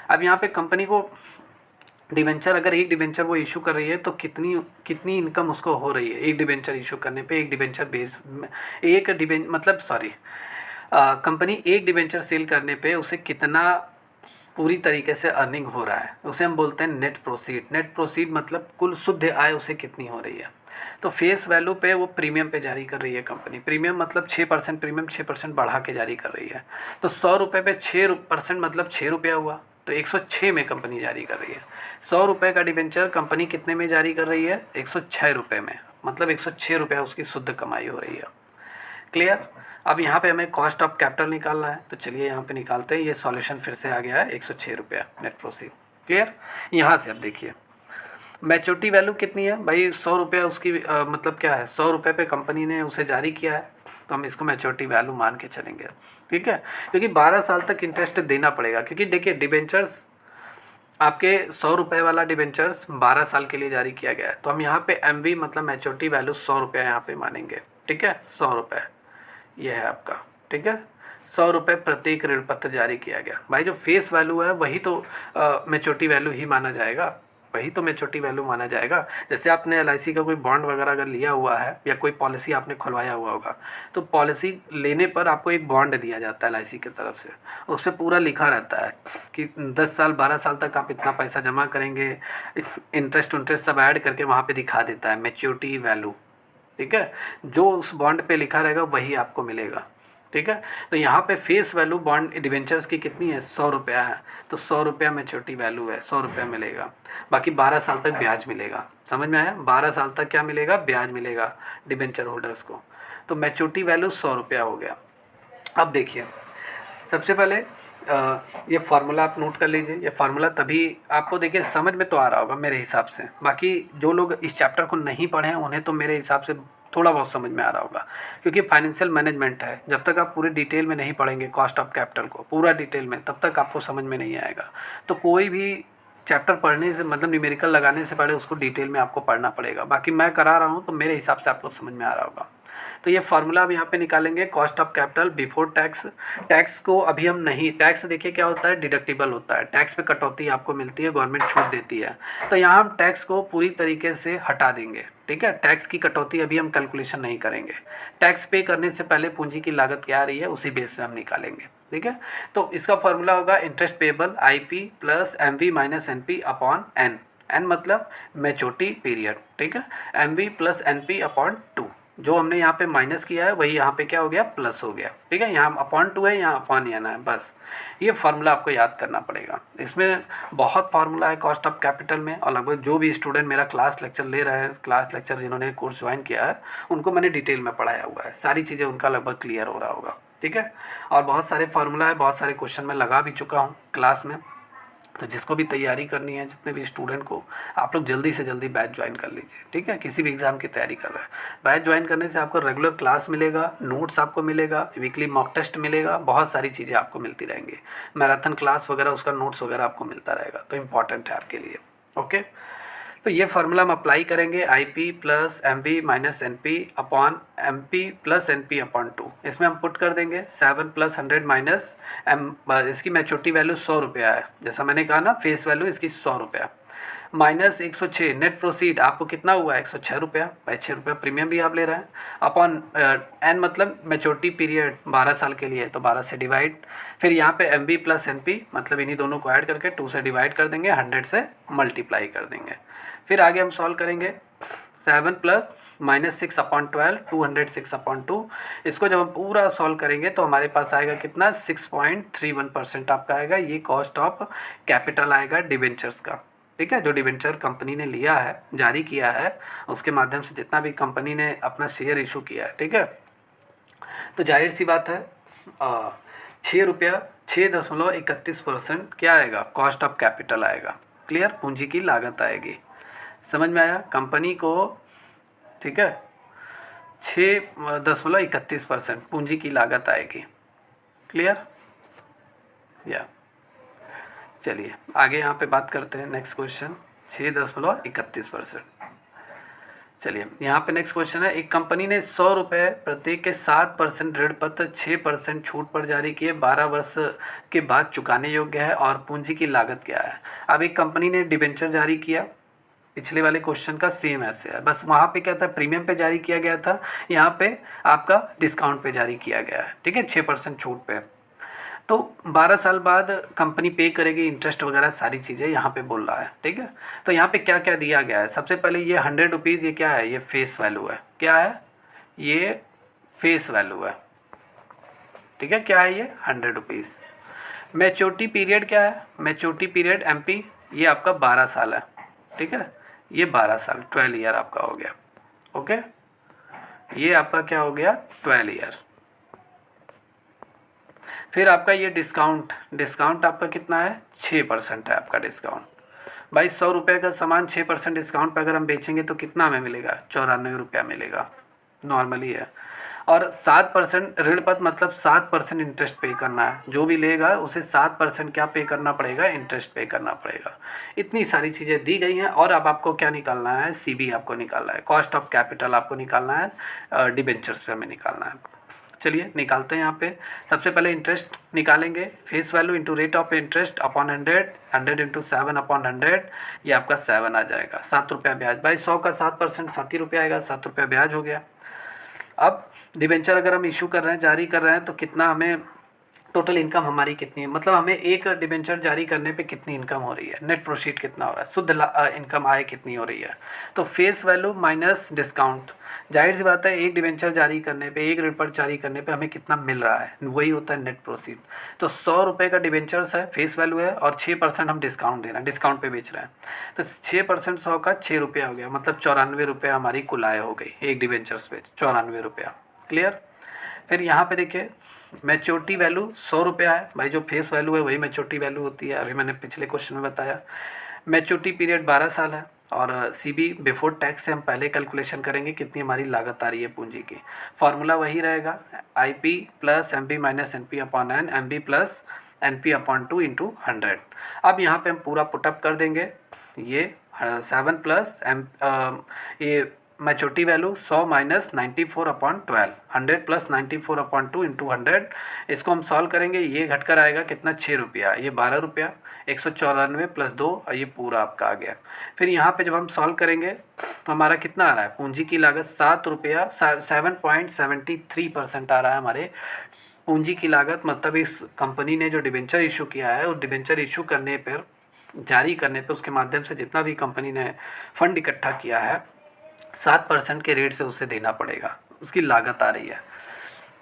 अब यहाँ पे कंपनी को डिबेंचर, अगर एक डिबेंचर वो इशू कर रही है तो कितनी कितनी इनकम उसको हो रही है एक डिबेंचर इशू करने पे, एक डिबेंचर बेस एक डिबेंचर मतलब सॉरी कंपनी एक डिबेंचर सेल करने पे उसे कितना पूरी तरीके से अर्निंग हो रहा है, उसे हम बोलते हैं नेट प्रोसीड। नेट प्रोसीड मतलब कुल शुद्ध आय उसे कितनी हो रही है। तो फेस वैल्यू पे वो प्रीमियम पे जारी कर रही है कंपनी, प्रीमियम मतलब 6% प्रीमियम 6% बढ़ा के जारी कर रही है। तो 100 रुपये पे 6% मतलब 6 रुपया हुआ, तो 106 में कंपनी जारी कर रही है। 100 रुपये का डिबेंचर कंपनी कितने में जारी कर रही है, 106 रुपये में, मतलब 106 रुपया उसकी शुद्ध कमाई हो रही है। क्लियर। अब यहाँ पे हमें कॉस्ट ऑफ कैपिटल निकालना है, तो चलिए यहाँ पे निकालते हैं। ये सॉल्यूशन फिर से आ गया है 106 रुपया नेट प्रोसीड। क्लियर। यहाँ से अब देखिए मैच्योरिटी वैल्यू कितनी है भाई, 100 रुपया उसकी मतलब क्या है, 100 रुपये पे कंपनी ने उसे जारी किया है, तो हम इसको मैच्योरिटी वैल्यू मान के चलेंगे, ठीक है। क्योंकि 12 साल तक इंटरेस्ट देना पड़ेगा, क्योंकि देखिए डिबेंचर्स आपके 100 रुपये वाला डिबेंचर्स 12 साल के लिए जारी किया गया है, तो हम यहाँ पे MV मतलब मैच्योरिटी वैल्यू 100 रुपया यहाँ पे मानेंगे, ठीक है। 100 रुपये ये है आपका, ठीक है। 100 रुपये प्रत्येक ऋण पत्र जारी किया गया। भाई जो फेस वैल्यू है वही तो मैच्योरिटी वैल्यू ही माना जाएगा, वही तो मैच्योरिटी वैल्यू माना जाएगा। जैसे आपने LIC का कोई बॉन्ड वगैरह अगर लिया हुआ है या कोई पॉलिसी आपने खुलवाया हुआ होगा, तो पॉलिसी लेने पर आपको एक बॉन्ड दिया जाता है LIC की तरफ से, उस पर पूरा लिखा रहता है कि 10 साल 12 साल तक आप इतना पैसा जमा करेंगे, इंटरेस्ट सब ऐड करके वहाँ पर दिखा देता है मैच्योरिटी वैल्यू, ठीक है। जो उस बॉन्ड पे लिखा रहेगा वही आपको मिलेगा, ठीक है। तो यहाँ पे फेस वैल्यू बॉन्ड डिबेंचर्स की कितनी है, 100 रुपया है, तो 100 रुपया मैच्योरिटी वैल्यू है, 100 रुपया मिलेगा। बाकी 12 साल तक ब्याज मिलेगा, समझ में आया, 12 साल तक क्या मिलेगा, ब्याज मिलेगा डिबेंचर होल्डर्स को। तो मैच्योरिटी वैल्यू 100 रुपया हो गया। अब देखिए सबसे पहले ये फार्मूला आप नोट कर लीजिए। ये फार्मूला तभी आपको देखिए समझ में तो आ रहा होगा मेरे हिसाब से, बाकी जो लोग इस चैप्टर को नहीं पढ़े हैं उन्हें तो मेरे हिसाब से थोड़ा बहुत समझ में आ रहा होगा, क्योंकि फाइनेंशियल मैनेजमेंट है। जब तक आप पूरे डिटेल में नहीं पढ़ेंगे कॉस्ट ऑफ कैपिटल को पूरा डिटेल में, तब तक आपको समझ में नहीं आएगा। तो कोई भी चैप्टर पढ़ने से मतलब न्यूमेरिकल लगाने से पहले उसको डिटेल में आपको पढ़ना पड़ेगा। बाकी मैं करा रहा हूँ तो मेरे हिसाब से आपको समझ में आ रहा होगा। तो ये फार्मूला हम यहाँ पे निकालेंगे, cost of capital before tax. Tax को अभी हम नहीं, टैक्स देखिए क्या होता है, डिडक्टिबल होता है, टैक्स पे कटौती आपको मिलती है, गवर्नमेंट छूट देती है। तो यहाँ हम टैक्स को पूरी तरीके से हटा देंगे, ठीक है। टैक्स की कटौती अभी हम कैलकुलेशन नहीं करेंगे। टैक्स पे करने से पहले पूंजी की लागत क्या आ रही है उसी बेस पे हम निकालेंगे, ठीक है। तो इसका फार्मूला होगा interest payable IP plus MV minus NP upon N। N मतलब मैच्योरिटी पीरियड, ठीक है। MV प्लस NP अपॉन 2, जो हमने यहाँ पे माइनस किया है वही यहाँ पे क्या हो गया, प्लस हो गया, ठीक है। यहाँ अपॉन 2 है, यहाँ अपॉन N है, बस ये फार्मूला आपको याद करना पड़ेगा। इसमें बहुत फार्मूला है कॉस्ट ऑफ कैपिटल में, और लगभग जो भी स्टूडेंट मेरा क्लास लेक्चर ले रहे हैं, क्लास लेक्चर जिन्होंने कोर्स ज्वाइन किया है, उनको मैंने डिटेल में पढ़ाया हुआ है, सारी चीज़ें उनका लगभग क्लियर हो रहा होगा, ठीक है। और बहुत सारे फार्मूला है, बहुत सारे क्वेश्चन मैं लगा भी चुका हूँ क्लास में। तो जिसको भी तैयारी करनी है, जितने भी स्टूडेंट को, आप लोग जल्दी से जल्दी बैच ज्वाइन कर लीजिए, ठीक है। किसी भी एग्ज़ाम की तैयारी कर रहे हैं, बैच ज्वाइन करने से आपको रेगुलर क्लास मिलेगा, नोट्स आपको मिलेगा, वीकली मॉक टेस्ट मिलेगा, बहुत सारी चीज़ें आपको मिलती रहेंगी, मैराथन क्लास वगैरह उसका नोट्स वगैरह आपको मिलता रहेगा, तो इम्पॉर्टेंट है आपके लिए, ओके। तो ये फार्मूला हम अप्लाई करेंगे, IP plus MV minus NP upon MP plus NP upon 2। इसमें हम पुट कर देंगे 7 प्लस 100 माइनस इसकी मैच्योरिटी वैल्यू 100 रुपया है, जैसा मैंने कहा ना, फेस वैल्यू इसकी 100 रुपया माइनस 106 नेट प्रोसीड आपको कितना हुआ, 106 रुपया। भाई 6 रुपया प्रीमियम भी आप ले रहे हैं अपॉन एन, मतलब मैच्योरिटी पीरियड 12 साल के लिए, तो 12 से डिवाइड, फिर यहाँ पे M B plus N P, मतलब इन्हीं दोनों को ऐड करके 2 से डिवाइड कर देंगे, 100 से मल्टीप्लाई कर देंगे। फिर आगे हम सॉल्व करेंगे 7 प्लस -6/12 206/2। इसको जब हम पूरा सॉल्व करेंगे तो हमारे पास आएगा कितना, 6.31% आपका आएगा। ये कॉस्ट ऑफ कैपिटल आएगा डिबेंचर्स का, ठीक है, जो डिबेंचर कंपनी ने लिया है, जारी किया है, उसके माध्यम से जितना भी कंपनी ने अपना शेयर इशू किया है, ठीक है। तो जाहिर सी बात है 6 रुपया 6.31% क्या आएगा, कॉस्ट ऑफ कैपिटल आएगा। क्लियर, पूंजी की लागत आएगी। समझ में आया कंपनी को, ठीक है। 6.31% पूंजी की लागत आएगी। क्लियर, या चलिए आगे यहाँ पे बात करते हैं। Next question 6.31%। चलिए यहाँ पे नेक्स्ट क्वेश्चन है, एक कंपनी ने 100 रुपये प्रत्येक के 7% ऋण पत्र 6% छूट पर जारी किए, 12 वर्ष के बाद चुकाने योग्य है और पूंजी की लागत क्या है। अब एक कंपनी ने डिबेंचर जारी किया, पिछले वाले क्वेश्चन का सेम ऐसे है, बस वहाँ पे क्या था, प्रीमियम पे जारी किया गया था, यहाँ पे आपका डिस्काउंट पे जारी किया गया है, ठीक है, 6% छूट पे। तो 12 साल बाद कंपनी पे करेगी इंटरेस्ट वगैरह सारी चीज़ें यहाँ पे बोल रहा है, ठीक है। तो यहाँ पे क्या क्या दिया गया है, सबसे पहले ये 100 रुपीज़, ये क्या है, ये फेस वैल्यू है। क्या है, ये फेस वैल्यू है, ठीक है। क्या है ये, 100 रुपीज़। मैच्योरिटी पीरियड क्या है, मैच्योरिटी पीरियड एमपी, ये आपका 12 साल है, ठीक है, ये 12 साल 12 ईयर आपका हो गया। ओके, ये आपका क्या हो गया, 12 ईयर। फिर आपका ये डिस्काउंट, डिस्काउंट आपका कितना है, 6% है आपका डिस्काउंट। भाई 100 रुपये का सामान 6% डिस्काउंट पर अगर हम बेचेंगे तो कितना हमें मिलेगा, 94 रुपया मिलेगा, नॉर्मली है। और 7% ऋण पत्र, मतलब 7% इंटरेस्ट पे करना है, जो भी लेगा उसे 7% क्या पे करना पड़ेगा, इंटरेस्ट पे करना पड़ेगा। इतनी सारी चीज़ें दी गई हैं। और अब आपको क्या निकालना है, सीबी आपको निकालना है, कॉस्ट ऑफ कैपिटल आपको निकालना है, डिबेंचर्स पे हमें निकालना है। चलिए निकालते हैं। यहाँ पे सबसे पहले इंटरेस्ट निकालेंगे, face value into rate of interest upon 100, 100 into 7/100, ये आपका 7 आ जाएगा। 7 रुपया ब्याज, भाई 100 का 7% 7 ही रुपया आएगा, 7 रुपया ब्याज हो गया। अब डिबेंचर अगर हम इशू कर रहे हैं, जारी कर रहे हैं, तो कितना हमें टोटल इनकम हमारी कितनी है, मतलब हमें एक डिबेंचर जारी करने पे कितनी इनकम हो रही है, नेट प्रोसीड कितना हो रहा है, शुद्ध इनकम आय कितनी हो रही है। तो फेस वैल्यू माइनस डिस्काउंट, जाहिर सी बात है एक डिबेंचर जारी करने पे, एक ऋण पत्र जारी करने पे हमें कितना मिल रहा है, वही होता है नेट प्रोसीड। तो 100 रुपये का डिबेंचर्स है, फेस वैल्यू है, और 6% हम डिस्काउंट दे रहे हैं, डिस्काउंट पे बेच रहे हैं। तो 6% 100 का 6 रुपया हो गया, मतलब 94 रुपये हमारी कुल आय हो गई एक डिबेंचर्स पे, 94 रुपया। क्लियर। फिर यहाँ पे देखिए मैच्योरिटी वैल्यू 100 रुपया है, भाई जो फेस वैल्यू है वही मैच्योरिटी वैल्यू होती है, अभी मैंने पिछले क्वेश्चन में बताया। मैच्योरिटी पीरियड 12 साल है, और सीबी बिफोर टैक्स से हम पहले कैलकुलेशन करेंगे कितनी हमारी लागत आ रही है पूंजी की। फार्मूला वही रहेगा, IP plus MB minus NP upon N, MB plus NP upon 2 into 100। अब यहाँ पे हम पूरा पुटअप कर देंगे, ये 7 प्लस एम, ये maturity value 100 minus 94/12, 100 plus 94/2 into 100। इसको हम सॉल्व करेंगे, ये घटकर आएगा कितना, 6 रुपया, ये 12 रुपया, 194 प्लस 2, ये पूरा आपका आ गया। फिर यहाँ पे जब हम सॉल्व करेंगे तो हमारा कितना आ रहा है, पूंजी की लागत 7 रुपया, 7.73% आ रहा है हमारे पूंजी की लागत। मतलब इस कंपनी ने जो डिबेंचर इशू किया है, उस डिबेंचर इशू करने पर, जारी करने पर, उसके माध्यम से जितना भी कंपनी ने फंड इकट्ठा किया है 7% के रेट से उसे देना पड़ेगा, उसकी लागत आ रही है।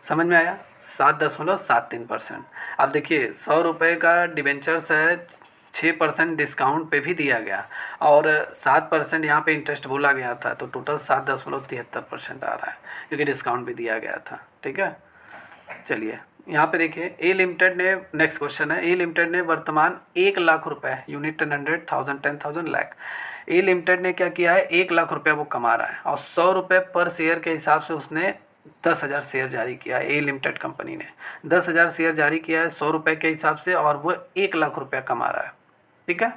समझ में आया, 7.73%। अब देखिए 100 रुपये का डिबेंचर्स है, 6% डिस्काउंट पे भी दिया गया, और 7% यहाँ पे इंटरेस्ट बोला गया था, तो टोटल 7.73% आ रहा है, क्योंकि डिस्काउंट भी दिया गया था। ठीक है, चलिए यहाँ पे देखिए ए लिमिटेड ने, नेक्स्ट क्वेश्चन है, ए लिमिटेड ने वर्तमान 1 लाख रुपए, यूनिट 100, 1000, 10,000 लाख, ए लिमिटेड ने क्या किया है, 1 लाख रुपया वो कमा रहा है, और 100 रुपये पर शेयर के हिसाब से उसने 10,000 शेयर जारी किया है। ए लिमिटेड कंपनी ने 10,000 शेयर जारी किया है 100 रुपये के हिसाब से, और वो 1 लाख रुपया कमा रहा है। ठीक है,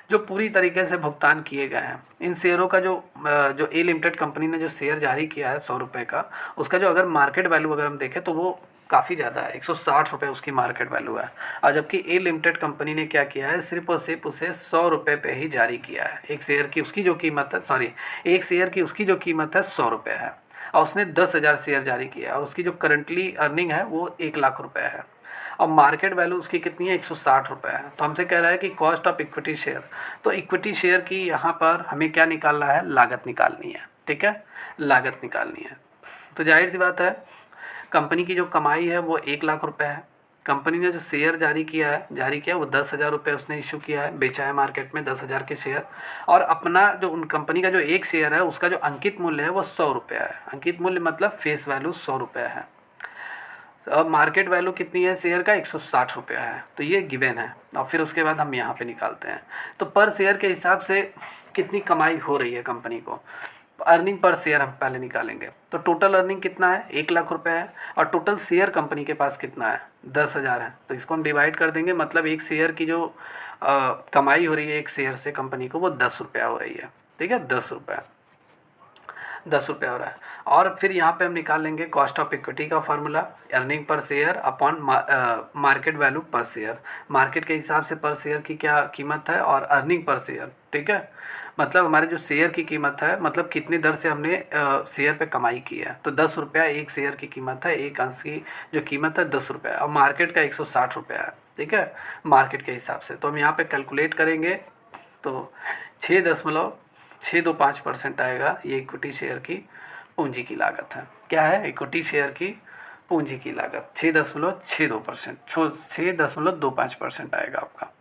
जो पूरी तरीके से भुगतान किए गए हैं इन शेयरों का, जो ए लिमिटेड कंपनी ने जो शेयर जारी किया है 100 रुपये का, उसका जो अगर मार्केट वैल्यू अगर हम देखें तो वो काफ़ी ज़्यादा है, 160 रुपये उसकी मार्केट वैल्यू है। और जबकि ए लिमिटेड कंपनी ने क्या किया है, सिर्फ और सिर्फ उसे 100 रुपये पे ही जारी किया है। एक शेयर की उसकी जो कीमत है, सॉरी, एक शेयर की उसकी जो कीमत है 100 रुपये है, और उसने 10,000 शेयर जारी किया है, और उसकी जो करंटली अर्निंग है वो 1 लाख रुपये है, और मार्केट वैल्यू उसकी कितनी है, 160 रुपये है। तो हमसे कह रहा है कि कॉस्ट ऑफ इक्विटी शेयर, तो इक्विटी शेयर की यहाँ पर हमें क्या निकालना है, लागत निकालनी है। ठीक है, लागत निकालनी है। तो जाहिर सी बात है, कंपनी की जो कमाई है वो 1 लाख रुपये है। कंपनी ने जो शेयर जारी किया वो 10,000 रुपये उसने इशू किया है, बेचा है मार्केट में 10,000 के शेयर, और अपना जो उन कंपनी का जो एक शेयर है उसका जो अंकित मूल्य है वो 100 रुपये है। अंकित मूल्य मतलब फेस वैल्यू 100 रुपये है। अब मार्केट वैल्यू कितनी है शेयर का, 160 रुपया है। तो ये गिवन है, और फिर उसके बाद हम यहाँ पे निकालते हैं। तो पर शेयर के हिसाब से कितनी कमाई हो रही है कंपनी को, अर्निंग पर शेयर हम पहले निकालेंगे। तो टोटल अर्निंग कितना है, 1 लाख रुपये है, और टोटल शेयर कंपनी के पास कितना है, 10,000 है। तो इसको हम डिवाइड कर देंगे, मतलब एक शेयर की जो कमाई हो रही है एक शेयर से कंपनी को, वो 10 रुपया हो रही है। ठीक है, 10 रुपये हो रहा है। और फिर यहाँ पे हम निकाल लेंगे कॉस्ट ऑफ इक्विटी का formula, earning per share upon market value पर शेयर। मार्केट के हिसाब से पर शेयर की क्या कीमत है, और अर्निंग पर शेयर। ठीक है, मतलब हमारे जो शेयर की कीमत है, मतलब कितनी दर से हमने शेयर पे कमाई की है। तो 10 रुपया एक शेयर की कीमत है, एक अंश की जो कीमत है 10 रुपया, और मार्केट का 160 रुपया है। ठीक है, मार्केट के हिसाब से। तो हम यहाँ पे कैलकुलेट करेंगे तो 6.625% आएगा। ये इक्विटी शेयर की पूंजी की लागत है। क्या है, इक्विटी शेयर की पूंजी की लागत 6.62%, 6.25% आएगा आपका।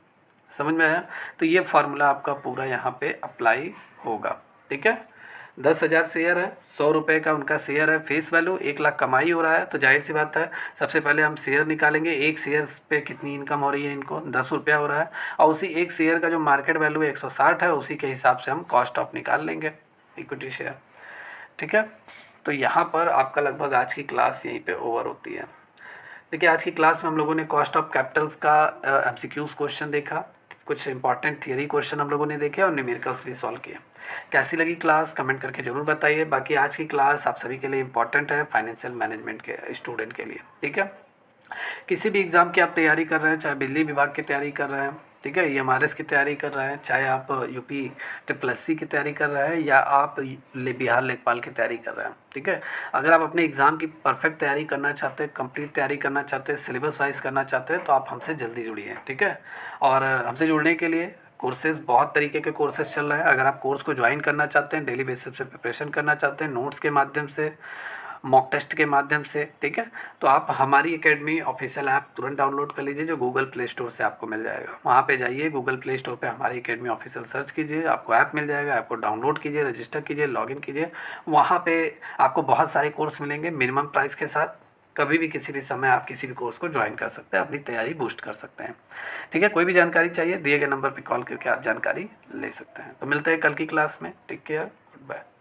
समझ में आया। तो ये फार्मूला आपका पूरा यहाँ पे अप्लाई होगा। ठीक है, 10,000 शेयर है, 100 रुपये का उनका शेयर है, फेस वैल्यू 1 लाख कमाई हो रहा है। तो जाहिर सी बात है, सबसे पहले हम शेयर निकालेंगे। एक शेयर पे कितनी इनकम हो रही है, इनको 10 रुपया हो रहा है, और उसी एक शेयर का जो मार्केट वैल्यू 160 है, उसी के हिसाब से हम कॉस्ट ऑफ निकाल लेंगे इक्विटी शेयर। ठीक है, तो यहाँ पर आपका लगभग आज की क्लास यहीं पे ओवर होती है। देखिए, आज की क्लास में हम लोगों ने कॉस्ट ऑफ कैपिटल्स का MCQs क्वेश्चन देखा, कुछ इंपॉर्टेंट थियरी क्वेश्चन हम लोगों ने देखे, और न्यूमेरिकल्स भी सॉल्व किए। कैसी लगी क्लास कमेंट करके ज़रूर बताइए। बाकी आज की क्लास आप सभी के लिए इंपॉर्टेंट है, फाइनेंशियल मैनेजमेंट के स्टूडेंट के लिए। ठीक है, किसी भी एग्ज़ाम की आप तैयारी कर रहे हैं, चाहे बिजली विभाग की तैयारी कर रहे हैं, ठीक है, EMRS की तैयारी कर रहे हैं, चाहे आप UP SSC की तैयारी कर रहे हैं, या आप बिहार लेखपाल की तैयारी कर रहे हैं। ठीक है, अगर आप अपने एग्ज़ाम की परफेक्ट तैयारी करना चाहते हैं, कंप्लीट तैयारी करना चाहते हैं, सिलेबस वाइज करना चाहते हैं, तो आप हमसे जल्दी जुड़िए। ठीक है, और हमसे जुड़ने के लिए कोर्सेज़, बहुत तरीके के कोर्सेज़ चल रहे हैं। अगर आप कोर्स को ज्वाइन करना चाहते हैं, डेली बेसिस पे प्रिपरेशन करना चाहते हैं, नोट्स के माध्यम से, मॉक टेस्ट के माध्यम से, ठीक है, तो आप हमारी एकेडमी ऑफिशियल ऐप तुरंत डाउनलोड कर लीजिए, जो गूगल प्ले स्टोर से आपको मिल जाएगा। वहाँ पे जाइए, गूगल प्ले स्टोर पे हमारी एकेडमी ऑफिशियल सर्च कीजिए, आपको ऐप मिल जाएगा, ऐप को डाउनलोड कीजिए, रजिस्टर कीजिए, लॉगिन कीजिए। वहाँ पे आपको बहुत सारे कोर्स मिलेंगे मिनिमम प्राइस के साथ। कभी भी किसी भी समय आप किसी भी कोर्स को ज्वाइन कर सकते हैं, अपनी तैयारी बूस्ट कर सकते हैं। ठीक है, कोई भी जानकारी चाहिए, दिए गए नंबर पर कॉल करके आप जानकारी ले सकते हैं। तो मिलते हैं कल की क्लास में। Take care, good bye.